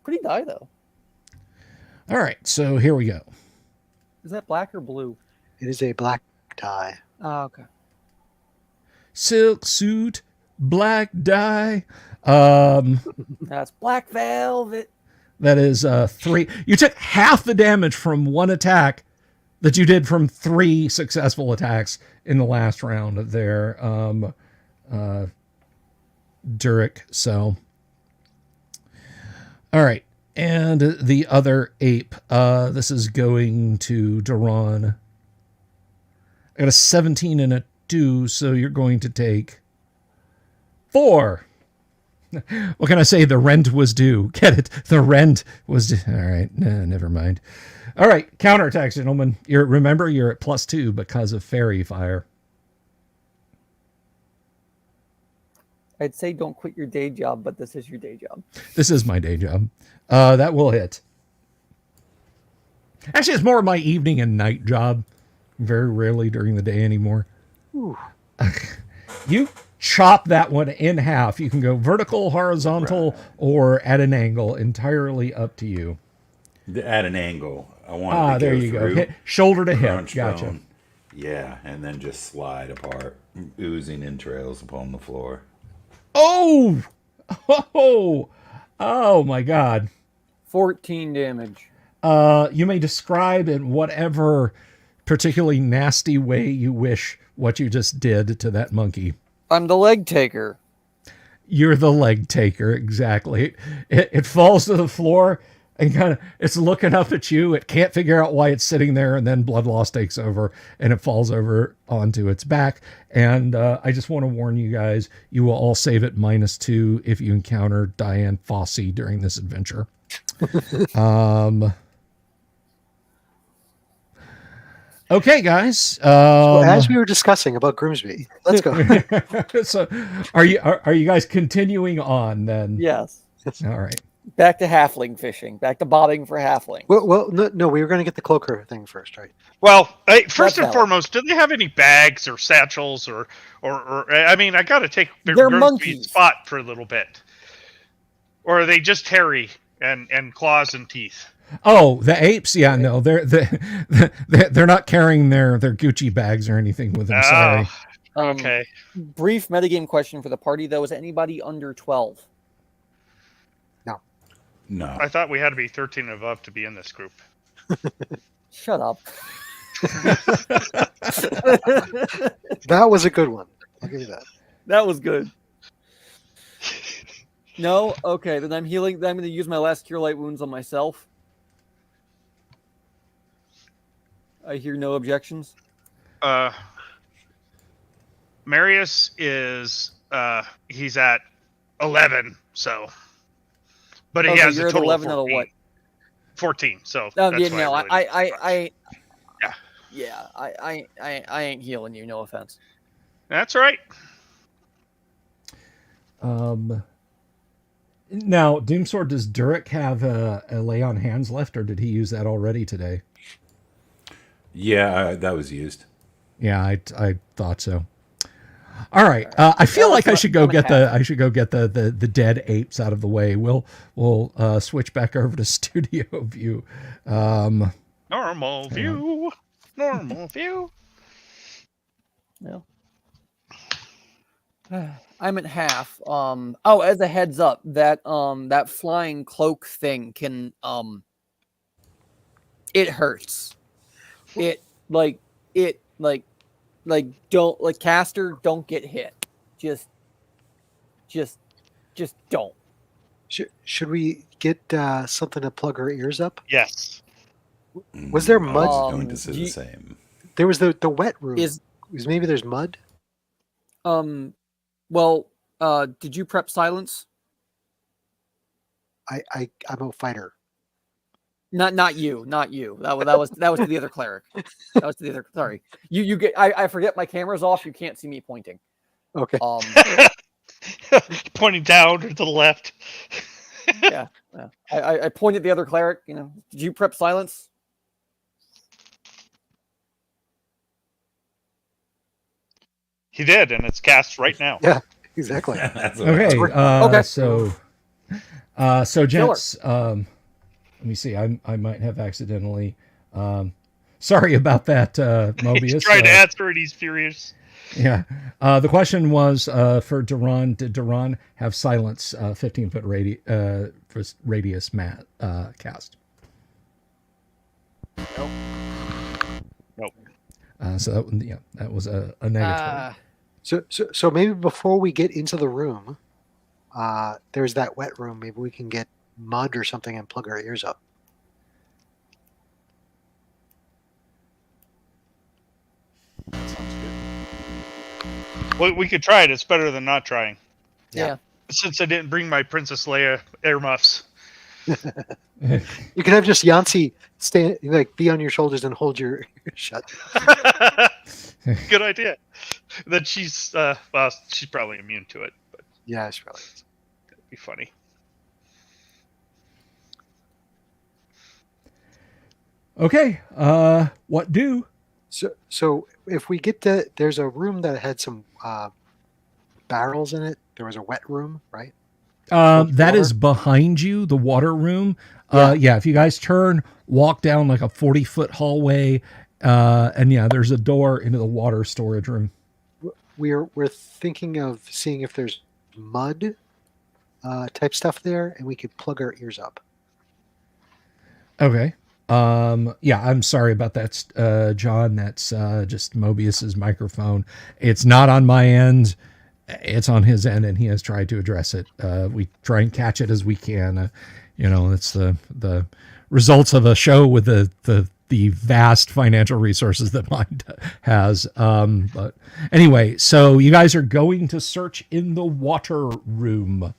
Pretty die though. All right. So here we go. Is that black or blue? It is a black tie. Oh, okay. Silk suit, black dye. That's black velvet. That is 3. You took half the damage from one attack that you did from 3 successful attacks in the last round there. Durek. So, all right. And the other ape, this is going to Duran. I got a 17 and a 2, so you're going to take 4. What can I say? The rent was due. Get it? The rent was due. All right. Never mind. All right. Counterattack, gentlemen. Remember, you're at +2 because of fairy fire. I'd say don't quit your day job, but this is your day job. This is my day job. That will hit. Actually, it's more of my evening and night job. Very rarely during the day anymore. You chop that one in half. You can go vertical, horizontal, or at an angle. Entirely up to you. At an angle. I want to there go you go. through, Shoulder to hip. crunch Gotcha. bone. Yeah, and then just slide apart, oozing entrails upon the floor. Oh! Oh my God. 14 damage. You may describe in whatever particularly nasty way you wish what you just did to that monkey. I'm the leg taker. You're the leg taker, exactly. It falls to the floor and kind of it's looking up at you. It can't figure out why it's sitting there, and then blood loss takes over and it falls over onto its back. And I just want to warn you guys, you will all save at -2 if you encounter Diane Fossey during this adventure. Okay, guys. As we were discussing about Grimsby, let's go. So, are you guys continuing on then? Yes. All right. Back to halfling fishing. Back to bobbing for halfling. Well, no, we were going to get the cloaker thing first, right? Well, first and valid. foremost, do they have any bags or satchels or I mean, I got to take They're Grimsby's monkeys. spot for a little bit, or are they just hairy and claws and teeth? Oh, the apes. Yeah, no, they're not carrying their Gucci bags or anything with them. Sorry. Okay. Brief metagame question for the party, though. Is anybody under 12? No. I thought we had to be 13 and above to be in this group. Shut up. That was a good one. I'll give you that. That was good. No? Okay, then I'm healing. Then I'm going to use my last Cure Light Wounds on myself. I hear no objections. Marius is he's at 11, so. But he Okay, has you're a at total 11 of out of 14. what? 14, so Oh, that's yeah, why no, really I ain't healing you. No offense. That's right. Now, Doomsword, does Durek have a lay on hands left, or did he use that already today? Yeah, that was used. Yeah, I thought so. All right. I feel like I should go get the dead apes out of the way. We'll switch back over to studio view. Normal view. Normal view. No. I'm at half. Oh, as a heads up, that flying cloak thing can it hurts. Don't caster, don't get hit. Just don't. Should we get something to plug our ears up? Yes. Was there I mud? was going to say the same. There was the wet room. Is Maybe there's mud? well, did you prep silence? I'm a fighter. Not you. That was to the other cleric. That was to the other. Sorry, you get. I forget my camera's off. You can't see me pointing. Okay. Pointing down or to the left. Yeah. I pointed at the other cleric. You know, did you prep silence? He did, and it's cast right now. Yeah, exactly. That's Okay. Okay. So gents, let me see. I might have accidentally. Sorry about that, Mobius. He's trying to answer it. He's furious. Yeah. The question was for Duran. Did Duran have silence 15-foot radius cast? Nope. Nope. So that was a negative. So maybe before we get into the room, there's that wet room. Maybe we can get mud or something and plug our ears up. That sounds good. Well, we could try it. It's better than not trying. Yeah. Since I didn't bring my Princess Leia earmuffs. You can have just Yancy stand, like, be on your shoulders and hold your ears shut. Good idea. Then she's she's probably immune to it, but Yeah, it's probably. it'd be funny. Okay. What do? So if we get to, there's a room that had some barrels in it. There was a wet room, right? That is behind you, the water room. Yeah, if you guys turn, walk down like a 40-foot hallway, and yeah, there's a door into the water storage room. We're thinking of seeing if there's mud type stuff there, and we could plug our ears up. Okay. Yeah, I'm sorry about that, John. That's just Mobius's microphone. It's not on my end. It's on his end, and he has tried to address it. We try and catch it as we can. It's the results of a show with the vast financial resources that Mind has. But anyway, so you guys are going to search in the water room.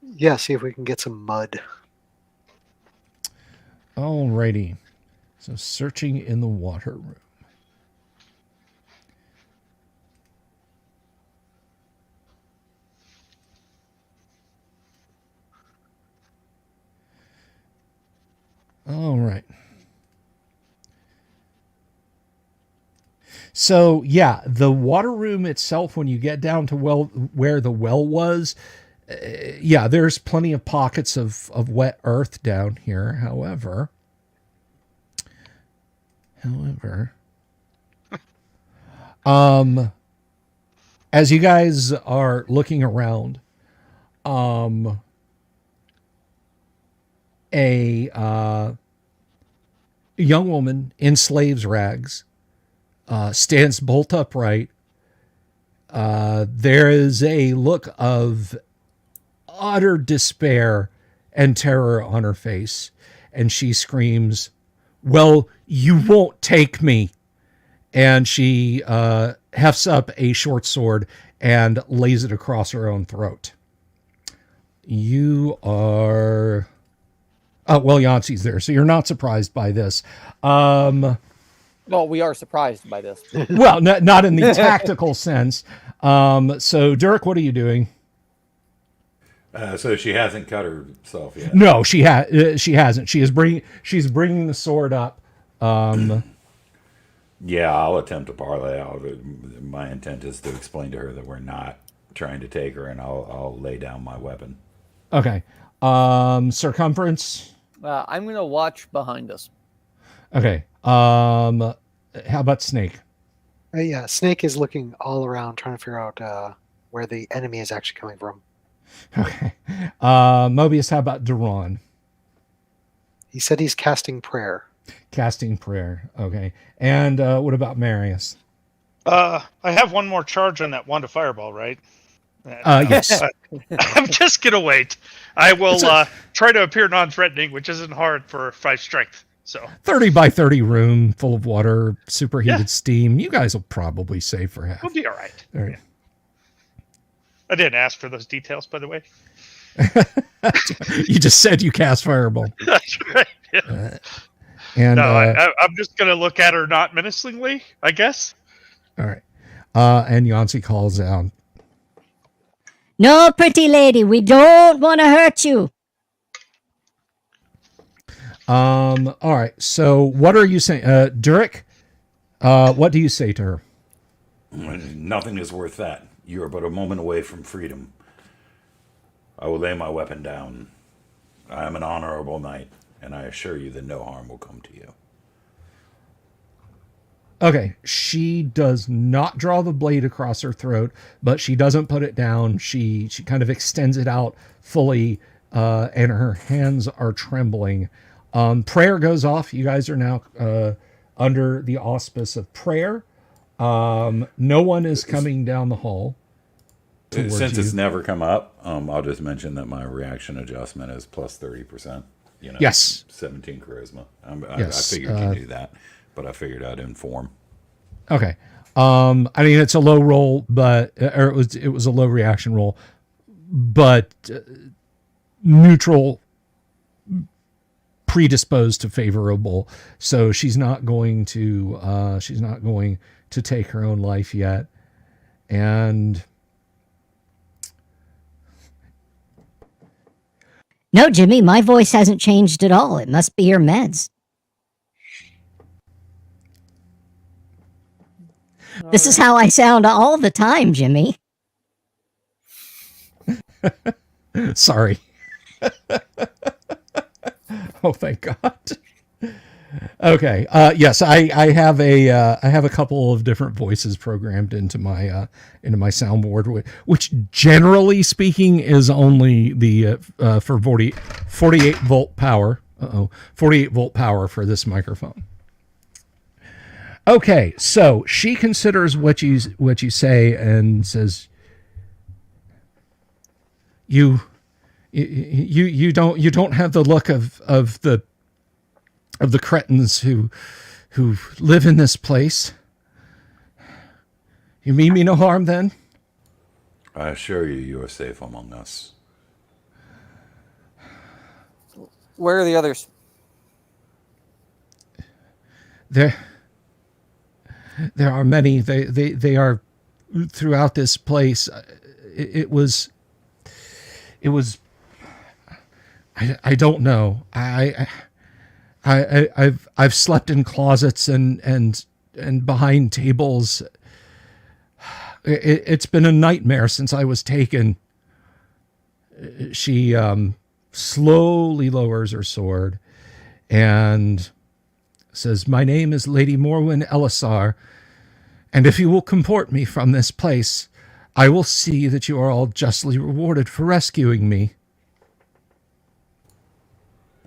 Yeah, see if we can get some mud. Alrighty. So searching in the water room. All right. So yeah, the water room itself, when you get down to where the well was, yeah, there's plenty of pockets of wet earth down here. However, as you guys are looking around, a young woman in slave's rags stands bolt upright. There is a look of utter despair and terror on her face, and she screams, "Well, you won't take me." And she hefts up a short sword and lays it across her own throat. You are... well, Yancey's there, so you're not surprised by this. Well, we are surprised by this. Well, not in the tactical sense. So, Dirk, what are you doing? So she hasn't cut herself yet. No, she hasn't. She's bringing the sword up. Yeah, I'll attempt to parlay out. My intent is to explain to her that we're not trying to take her, and I'll lay down my weapon. Okay. Circumference. I'm going to watch behind us. Okay. How about Snake? Yeah, Snake is looking all around, trying to figure out where the enemy is actually coming from. Okay. Mobius, how about Duran? He said he's casting prayer. Casting prayer. Okay. And what about Marius? I have one more charge on that wand of fireball, right? Yes. I'm just gonna wait. I will try to appear non-threatening, which isn't hard for 5 strength. So 30 by 30 room full of water, superheated steam. You guys will probably save for half. we'll be all right. All right. I didn't ask for those details, by the way. You just said you cast fireball. That's right. Yeah. And No, I'm just gonna look at her not menacingly, I guess. all right. And Yancey calls out, No, pretty lady, we don't want to hurt you. all right. So what are you saying? Durek, what do you say to her? Nothing is worth that. You are but a moment away from freedom. I will lay my weapon down. I am an honorable knight, and I assure you that no harm will come to you. Okay, she does not draw the blade across her throat, but she doesn't put it down. She kind of extends it out fully, and her hands are trembling. Prayer goes off. You guys are now under the auspice of prayer. No one is coming down the hall. Since it's never come up, I'll just mention that my reaction adjustment is plus 30%. Yes. 17 charisma. Yes, I figured you knew that, but I figured I'd inform. Okay. I mean, it's a low roll, but or it was a low reaction roll, but neutral, predisposed to favorable. So she's not going to take her own life yet, and. No, Jimmy, my voice hasn't changed at all. It must be your meds. This is how I sound all the time, Jimmy. Sorry. Oh, thank God. Okay. Yes, I have a couple of different voices programmed into my soundboard, which generally speaking is only the for 48 volt power. 48 volt power for this microphone. Okay, so she considers what you say and says, you don't have the look of the cretins who live in this place. You mean me no harm then? I assure you are safe among us. Where are the others? There are many. They are throughout this place. It was. I don't know. I've slept in closets and behind tables. It's been a nightmare since I was taken. She slowly lowers her sword and says, "My name is Lady Morwin Elisar, and if you will comport me from this place, I will see that you are all justly rewarded for rescuing me."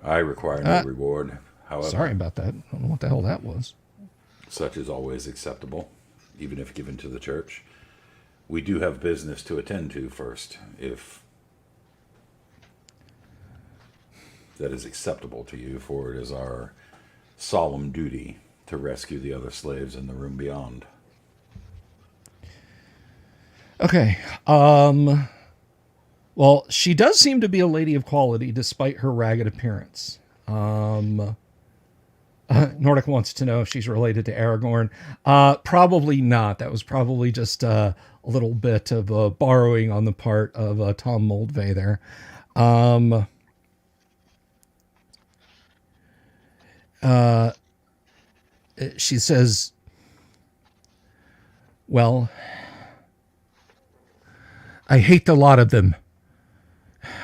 I require no reward. However, sorry about that. I don't know what the hell that was. Such is always acceptable, even if given to the church. We do have business to attend to first, if that is acceptable to you, for it is our solemn duty to rescue the other slaves in the room beyond. Okay. Well, she does seem to be a lady of quality despite her ragged appearance. Nordic wants to know if she's related to Aragorn. Probably not. That was probably just a little bit of borrowing on the part of Tom Moldvay there. She says, "Well, I hate the lot of them.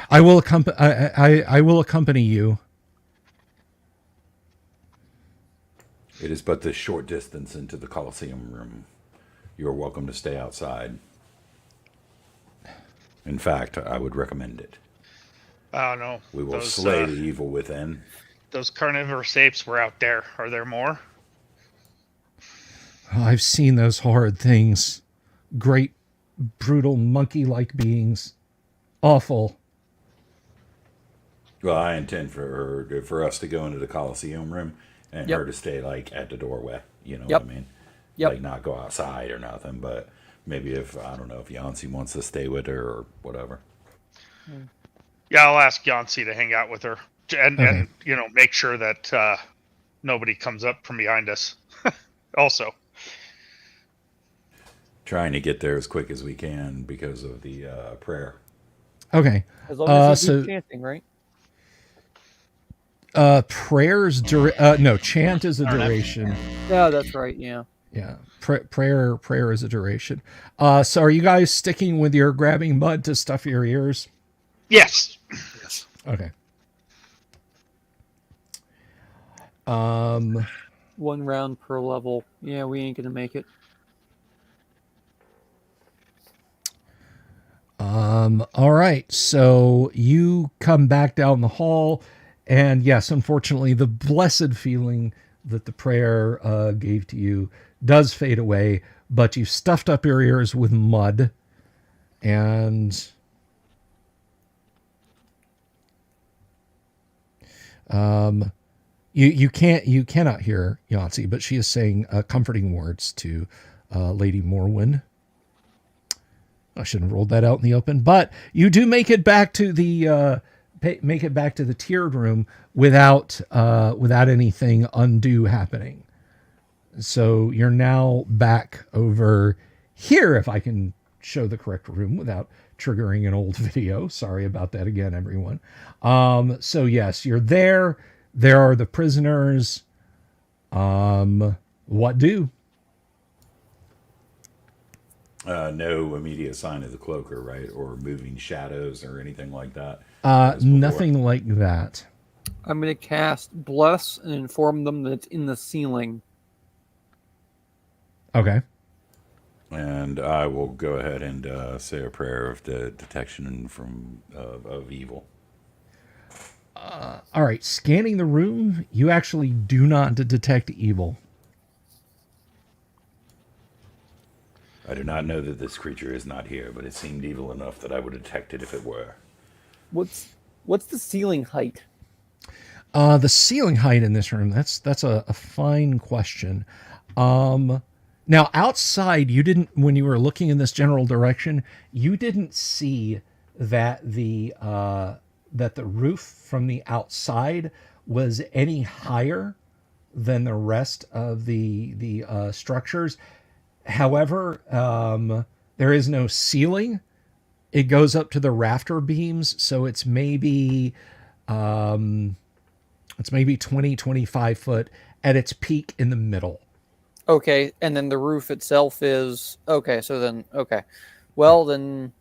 I will accompany you." It is but this short distance into the Colosseum room. You are welcome to stay outside. In fact, I would recommend it. I don't know. We will slay the evil within. Those carnivorous apes were out there. Are there more? I've seen those horrid things. Great, brutal, monkey-like beings. Awful. Well, I intend for us to go into the Colosseum room and her to stay like at the doorway. You know what I mean? Yep. Like not go outside or nothing, but maybe if, I don't know, if Yancy wants to stay with her or whatever. Yeah, I'll ask Yancy to hang out with her and make sure that nobody comes up from behind us. Also. Trying to get there as quick as we can because of the prayer. Okay. As long as you keep chanting, right? Prayers no, chant is a duration. Yeah, that's right. Yeah. Yeah. Prayer is a duration. So are you guys sticking with your grabbing mud to stuff your ears? Yes. Yes. Okay. 1 round per level. Yeah, we ain't gonna make it. All right. So you come back down the hall, and yes, unfortunately, the blessed feeling that the prayer gave to you does fade away, but you've stuffed up your ears with mud, and you cannot hear Yahtzee, but she is saying comforting words to Lady Morwin. I shouldn't have rolled that out in the open, but you do make it back to the tiered room without anything undue happening. So you're now back over here, if I can show the correct room without triggering an old video. Sorry about that again, everyone. So yes, you're there. There are the prisoners. What do? No immediate sign of the cloaker, right? Or moving shadows or anything like that? Nothing like that. I'm going to cast Bless and inform them that it's in the ceiling. Okay. And I will go ahead and say a prayer of the detection of evil. All right. Scanning the room, you actually do not detect evil. I do not know that this creature is not here, but it seemed evil enough that I would detect it if it were. What's the ceiling height? The ceiling height in this room, that's a fine question. Now outside, you didn't, when you were looking in this general direction, you didn't see that the roof from the outside was any higher than the rest of the structures. However, there is no ceiling. It goes up to the rafter beams, so it's maybe 20, 25 foot at its peak in the middle. Okay, and then the roof itself is... Okay, so then... Okay. Well, then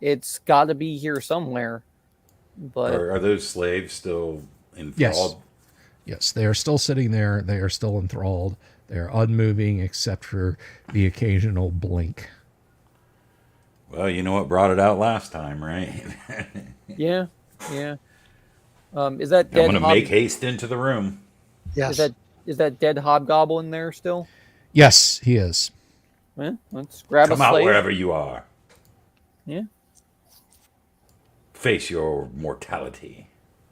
it's got to be here somewhere. But Are those slaves still enthralled? Yes, they are still sitting there. They are still enthralled. They are unmoving except for the occasional blink. Well, you know what brought it out last time, right? yeah. Is that dead? I'm going to make haste into the room. Yes. Is that dead hobgoblin there still? Yes, he is. Well, let's grab Come a out slave. wherever you are. Yeah. Face your mortality.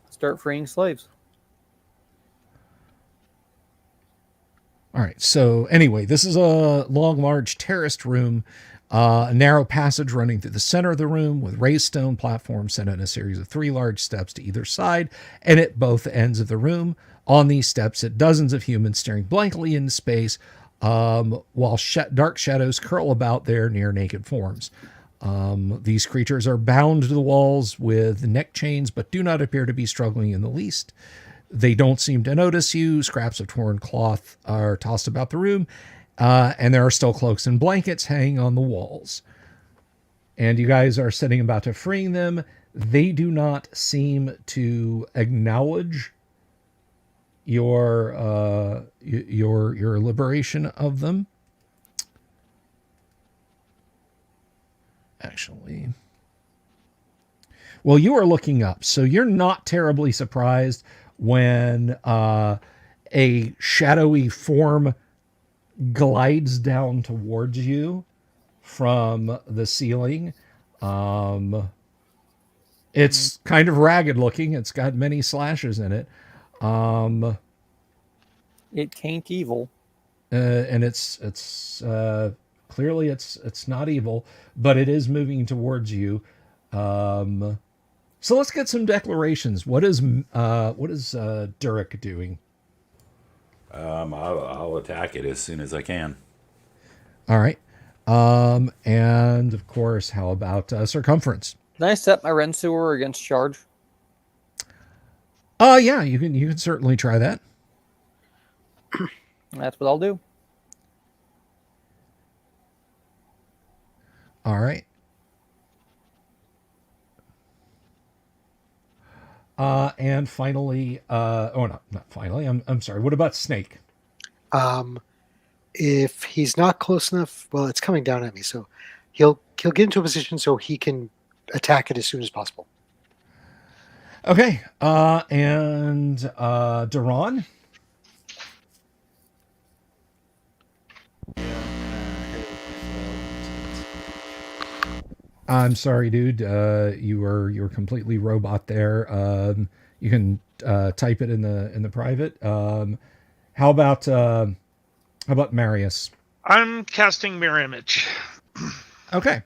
Start freeing slaves. All right. So anyway, this is a long, large terraced room, a narrow passage running through the center of the room with raised stone platforms set in a series of 3 large steps to either side and at both ends of the room. On these steps sit dozens of humans staring blankly into space, while dark shadows curl about their near naked forms. These creatures are bound to the walls with neck chains, but do not appear to be struggling in the least. They don't seem to notice you. Scraps of torn cloth are tossed about the room, and there are still cloaks and blankets hanging on the walls. And you guys are setting about to freeing them. They do not seem to acknowledge your liberation of them. Actually, well, you are looking up, so you're not terribly surprised when a shadowy form glides down towards you from the ceiling. It's kind of ragged looking. It's got many slashes in it. It can't evil. And it's clearly it's not evil, but it is moving towards you. So let's get some declarations. What is Durek doing? I'll attack it as soon as I can. All right. And of course, how about circumference? Can I set my Rensewer against charge? Yeah, you can certainly try that. That's what I'll do. All right. And finally, not finally. I'm sorry. What about Snake? If he's not close enough, well, it's coming down at me, so he'll get into a position so he can attack it as soon as possible. Okay. And Duran? I'm sorry, dude. You were completely robot there. You can type it in the private. How about Marius? I'm casting mirror image. Okay.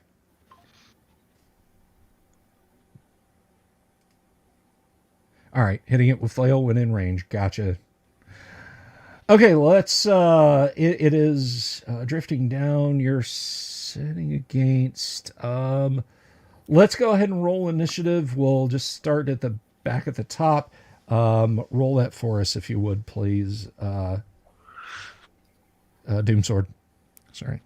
All right, hitting it with flail when in range. Gotcha. Okay, let's. It is drifting down. You're sitting against. Let's go ahead and roll initiative. We'll just start at the back at the top. Roll that for us, if you would, please. Doomsword. Sorry.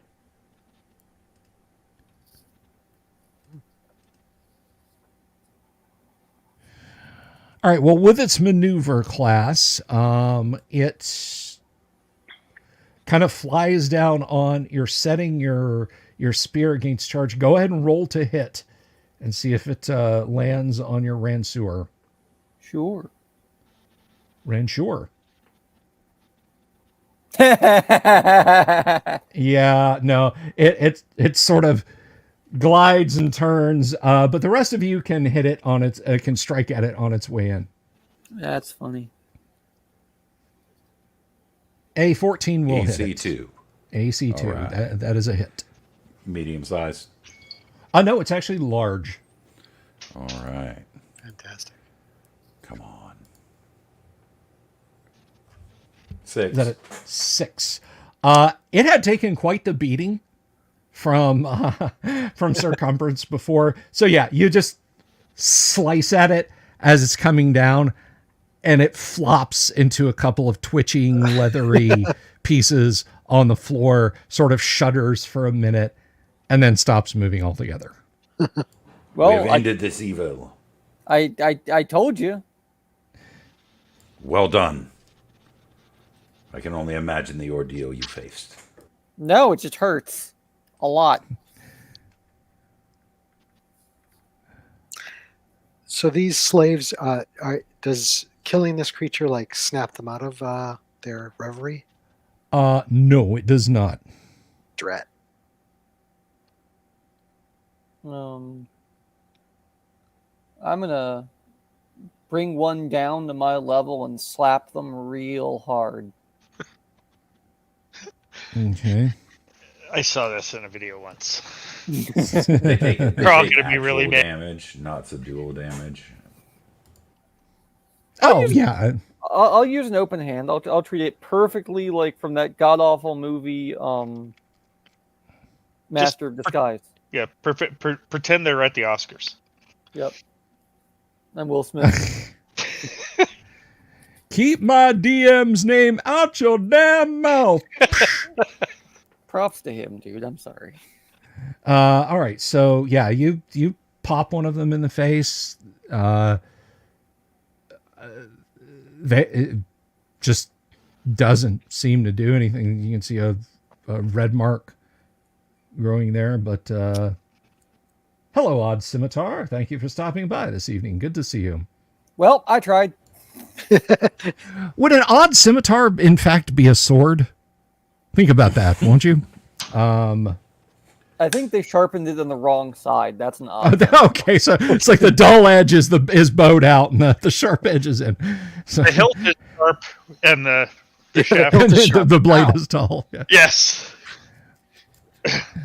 All right. Well, with its maneuver class, it kind of flies down on. You're setting your spear against charge. Go ahead and roll to hit, and see if it lands on your Ransuer. Sure. Ransuer. Yeah. Yeah. No. It sort of glides and turns, but the rest of you can hit it on its can strike at it on its way in. That's funny. A 14 will hit it. AC2. AC2. All right. That is a hit. Medium size. No, it's actually large. All right. Fantastic. Come on. 6. Is that a 6? It had taken quite the beating from circumference before. So yeah, you just slice at it as it's coming down, and it flops into a couple of twitching, leathery pieces on the floor, sort of shudders for a minute, and then stops moving altogether. Well, We've ended this evil. I told you. Well done. I can only imagine the ordeal you faced. No, it just hurts a lot. So these slaves, does killing this creature like snap them out of their reverie? No, it does not. Drat. I'm gonna bring one down to my level and slap them real hard. Okay. I saw this in a video once. They take They're all gonna be really actual bad. damage, not subdual damage. Oh, yeah. I'll use an open hand. I'll treat it perfectly like from that god awful movie, Master of Disguise. Yeah, pretend they're at the Oscars. Yep. I'm Will Smith. Keep my DM's name out your damn mouth. Props to him, dude. I'm sorry. All right. So yeah, you pop one of them in the face. It just doesn't seem to do anything. You can see a red mark growing there, but hello, Odd Scimitar. Thank you for stopping by this evening. Good to see you. Well, I tried. Would an Odd Scimitar, in fact, be a sword? Think about that, won't you? I think they sharpened it on the wrong side. That's an odd. Okay, so it's like the dull edge is bowed out and the sharp edge is in. So The hilt is sharp and the shaft. the blade is dull. Yeah. Yes.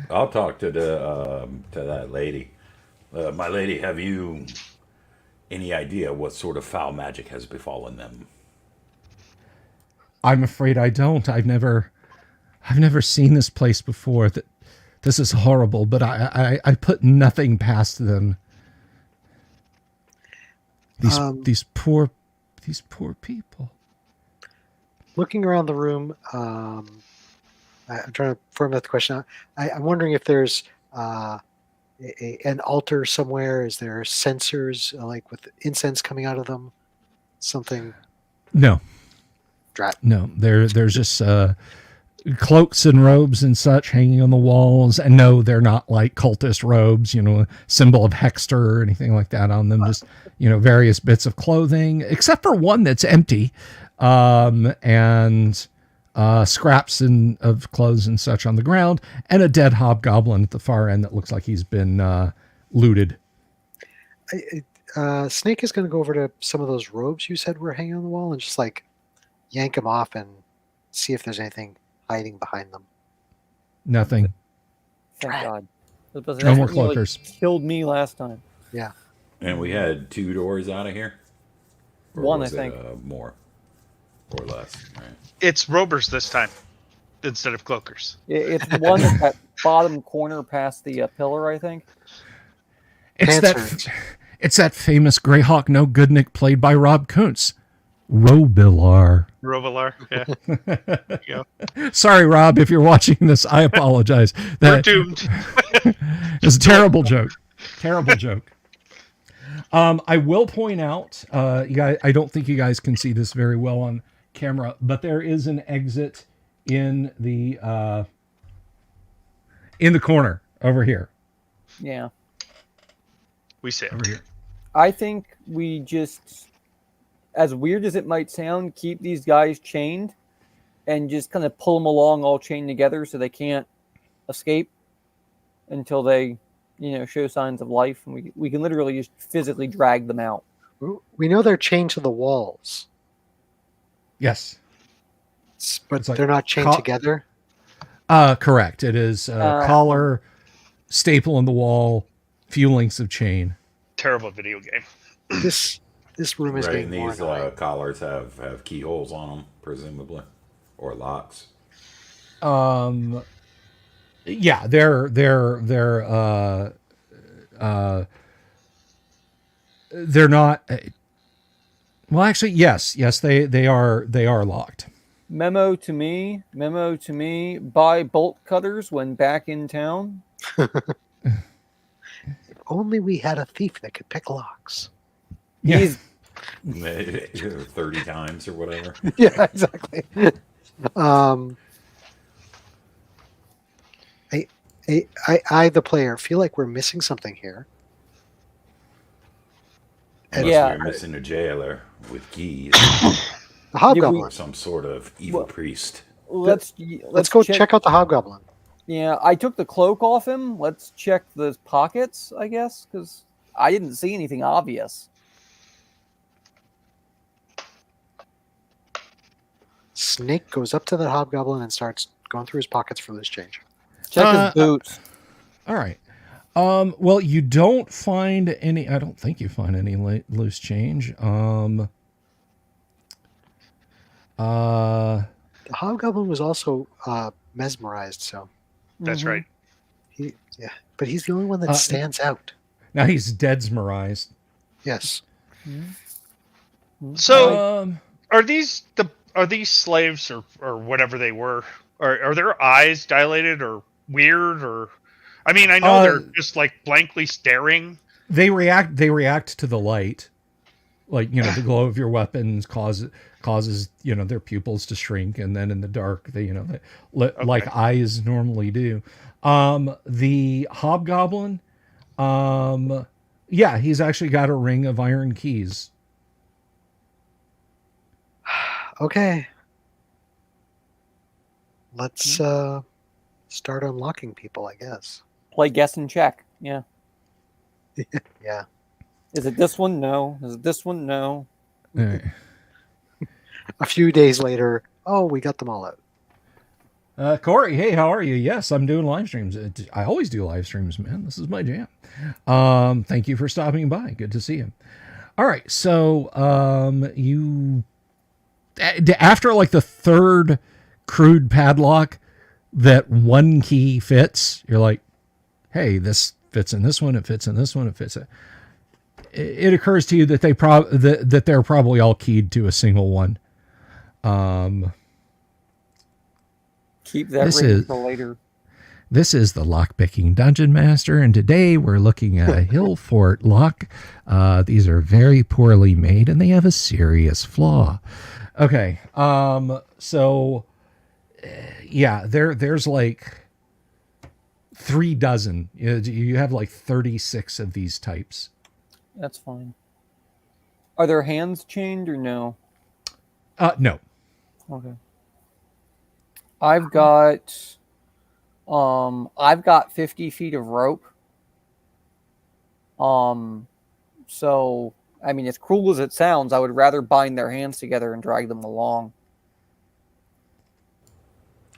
I'll talk to that lady. My lady, have you any idea what sort of foul magic has befallen them? I'm afraid I don't. I've never seen this place before. This is horrible, but I put nothing past them. These poor people. Looking around the room, I'm trying to formulate the question. I'm wondering if there's an altar somewhere. Is there censers like with incense coming out of them? Something? No. Drat. No. There's just cloaks and robes and such hanging on the walls, and no, they're not like cultist robes, a symbol of Hexter or anything like that on them. Just various bits of clothing, except for one that's empty, and scraps of clothes and such on the ground, and a dead hobgoblin at the far end that looks like he's been looted. Snake is going to go over to some of those robes you said were hanging on the wall and just like yank them off and see if there's anything hiding behind them. Nothing. Thank God. No That's more what nearly cloakers. killed me last time. Yeah. And we had 2 doors out of here? Or One, was I think. more or less, right? It's rovers this time instead of cloakers. It's the one at that bottom corner past the pillar, I think. It's that famous Greyhawk No Goodnick played by Rob Kuntz. Robilar. Rovalar, yeah. There you go. Sorry, Rob, if you're watching this, I apologize. We're doomed. It's a terrible joke. Terrible joke. I will point out, you guys, I don't think you guys can see this very well on camera, but there is an exit in the corner over here. Yeah. We say Over here. I think we just, as weird as it might sound, keep these guys chained and just kind of pull them along all chained together so they can't escape until they, show signs of life. And we can literally just physically drag them out. We know they're chained to the walls, Yes. but It's like they're not chained together. Correct. It is collar, staple in the wall, few links of chain. terrible video game. This room is Right, getting and more these annoying. collars have keyholes on them, presumably, or locks. Yeah, they're not. Well, actually, yes, they are locked. Memo to me, buy bolt cutters when back in town. If only we had a thief that could pick locks. Yeah. He's 30 times or whatever. Yeah, exactly. I, the player, feel like we're missing something here. Unless Yeah. we're missing a jailer with keys The hobgoblin. or some sort of evil Well- priest. let's Let's go check out the hobgoblin. Yeah, I took the cloak off him. Let's check the pockets, I guess, because I didn't see anything obvious. Snake goes up to the hobgoblin and starts going through his pockets for loose change. Check his boots. All right. Well, you don't find any. I don't think you find any loose change. The hobgoblin was also mesmerized, so That's Mhm. right. but he's the only one that stands out. Now he's deadsmerized. Yes. So are these slaves or whatever they were? Are their eyes dilated or weird or? I mean, I know they're just like blankly staring. They react to the light, like the glow of your weapons causes their pupils to shrink, and then in the dark like eyes normally do. The hobgoblin, yeah, he's actually got a ring of iron keys. Okay. Let's start unlocking people, I guess. Play guess and check. Yeah. Yeah. Is it this one? No. Is it this one? No. All right. A few days later, we got them all out. Corey, hey, how are you? Yes, I'm doing live streams. I always do live streams, man. This is my jam. Thank you for stopping by. Good to see you. All right, so you after like the third crude padlock that one key fits, you're like, hey, this fits in this one. It fits in this one. It fits it. It occurs to you that that they're probably all keyed to a single one. Keep that This ring is- for later. This is the Lockpicking Dungeon Master, and today we're looking at a hill fort lock. These are very poorly made, and they have a serious flaw. Okay, so yeah, there's like 3 dozen. You have like 36 of these types. That's fine. Are their hands chained or no? No. Okay. I've got 50 feet of rope. So I mean, as cruel as it sounds, I would rather bind their hands together and drag them along.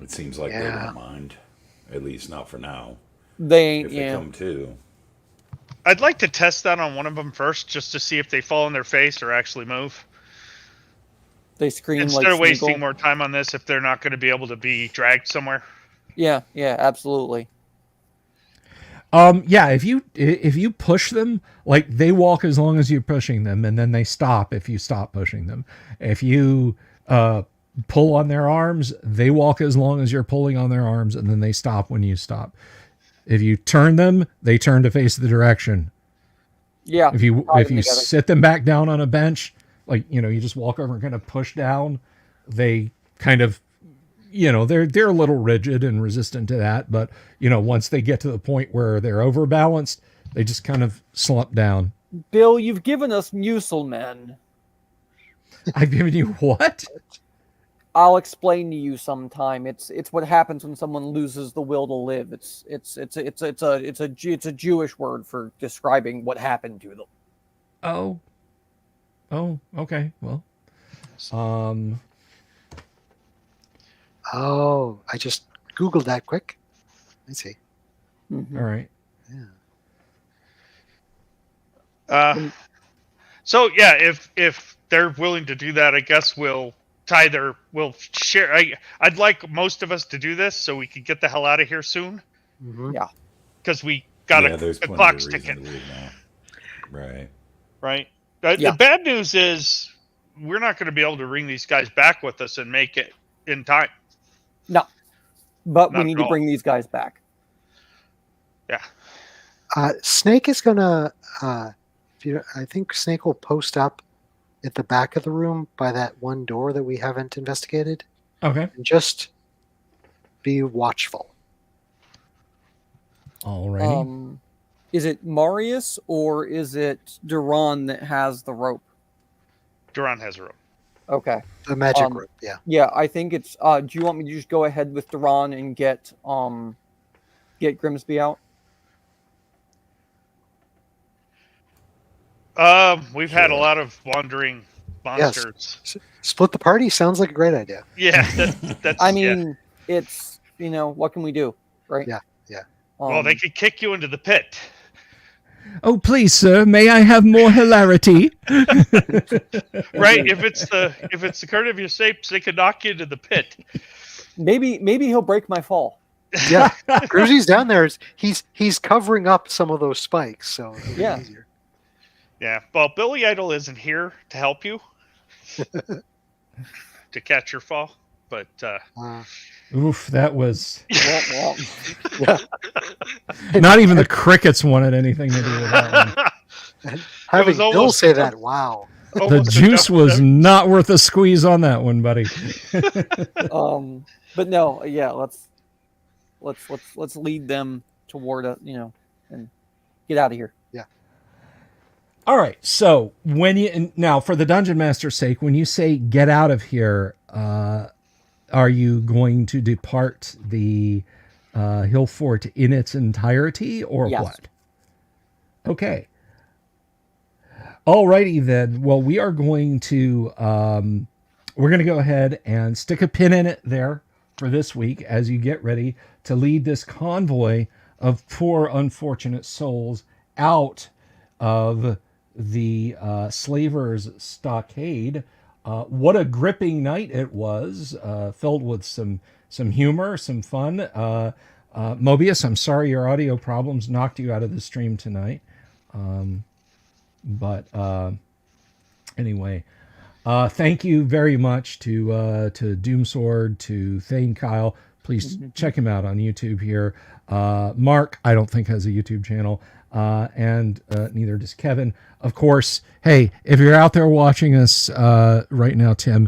It seems like they won't mind, at least not for now. They ain't. If they come to. I'd like to test that on one of them first, just to see if they fall on their face or actually move. They scream instead like of wasting Smeagol. more time on this if they're not going to be able to be dragged somewhere. Yeah, absolutely. Yeah, if you push them, like they walk as long as you're pushing them, and then they stop if you stop pushing them. If you pull on their arms, they walk as long as you're pulling on their arms, and then they stop when you stop. If you turn them, they turn to face the direction. Yeah. If you sit them back down on a bench, like, you just walk over and kind of push down, they kind of, they're a little rigid and resistant to that. But, once they get to the point where they're overbalanced, they just kind of slump down. Bill, you've given us Muselmen. I've given you what? I'll explain to you sometime. It's what happens when someone loses the will to live. It's a Jewish word for describing what happened to them. Oh, okay. Well, Oh, I just Googled that quick. Let's see. Mm-hmm. All right. Yeah. So yeah, if they're willing to do that, I guess we'll share. I'd like most of us to do this so we can get the hell out of here soon. Mm-hmm. Yeah. Because we got there's the plenty clock's of reason ticking. to leave now. Right. Right. Yeah. The bad news is we're not going to be able to bring these guys back with us and make it in time. No. But we Not need at to all. bring these guys back. Yeah. Snake is gonna. I think Snake will post up at the back of the room by that one door that we haven't investigated, Okay. and just be watchful. Alrighty. Is it Marius or is it Duran that has the rope? Duran has a rope. Okay. The magic rope. Yeah. Yeah, I think it's. Do you want me to just go ahead with Duran and get Grimsby out? We've had a lot of wandering monsters. Split the party sounds like a great idea. Yeah, that's. I mean, it's what can we do, right? Yeah. Well, they could kick you into the pit. Oh, please, sir, may I have more hilarity? Right? If it's the carnivorous apes, they could knock you into the pit. Maybe he'll break my fall. Yeah. Grimsby's down there. He's covering up some of those spikes, so it'll be Yeah. easier. Yeah. Well, Billy Idol isn't here to help you to catch your fall, but Oof, that was Yeah. not even the crickets wanted anything to do with that one. And having Bill almost say that, wow. The juice was not worth a squeeze on that one, buddy. But no, yeah. Let's lead them toward and get out of here. All right. So now, for the dungeon master's sake, when you say get out of here, are you going to depart the hill fort in its entirety, or Yes. what? Okay. Alrighty then. Well, we are going to we're going to go ahead and stick a pin in it there for this week as you get ready to lead this convoy of poor unfortunate souls out of the slavers' stockade. What a gripping night it was, filled with some humor, some fun. Mobius, I'm sorry your audio problems knocked you out of the stream tonight. But anyway, thank you very much to Doomsword, to Thane Kyle. Please check him out on YouTube here. Mark, I don't think has a YouTube channel, and neither does Kevin. Of course, hey, if you're out there watching us right now, Tim,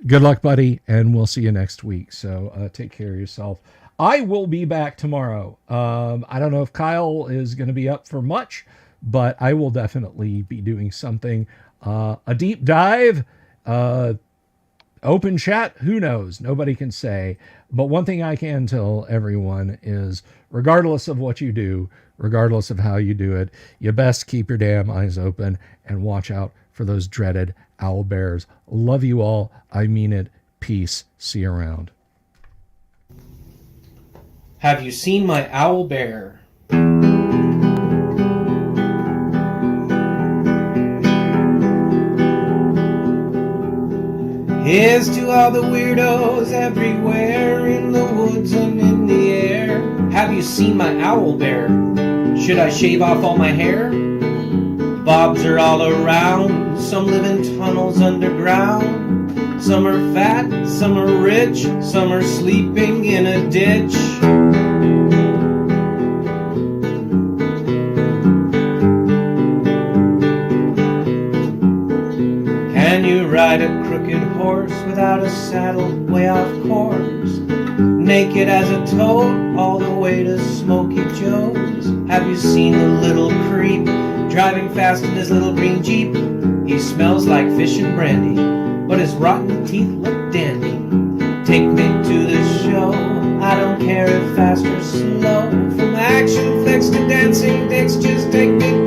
good luck, buddy, and we'll see you next week. So take care of yourself. I will be back tomorrow. I don't know if Kyle is going to be up for much, but I will definitely be doing something. A deep dive, Open chat, who knows? Nobody can say. But one thing I can tell everyone is, regardless of what you do, regardless of how you do it, you best keep your damn eyes open and watch out for those dreaded owl bears. Love you all. I mean it. Peace. See you around. Have you seen my owl bear? Here's to all the weirdos everywhere in the woods and in the air. Have you seen my owl bear? Should I shave off all my hair? Bobs are all around. Some live in tunnels underground. Some are fat, some are rich, some are sleeping in a ditch. Can you ride a crooked horse without a saddle, way off course? Naked as a toad, all the way to Smoky Joe's. Have you seen the little creep driving fast in his little green Jeep? He smells like fish and brandy, but his rotten teeth look dandy. Take me to the show, I don't care if fast or slow. From action flicks to dancing dicks, just take me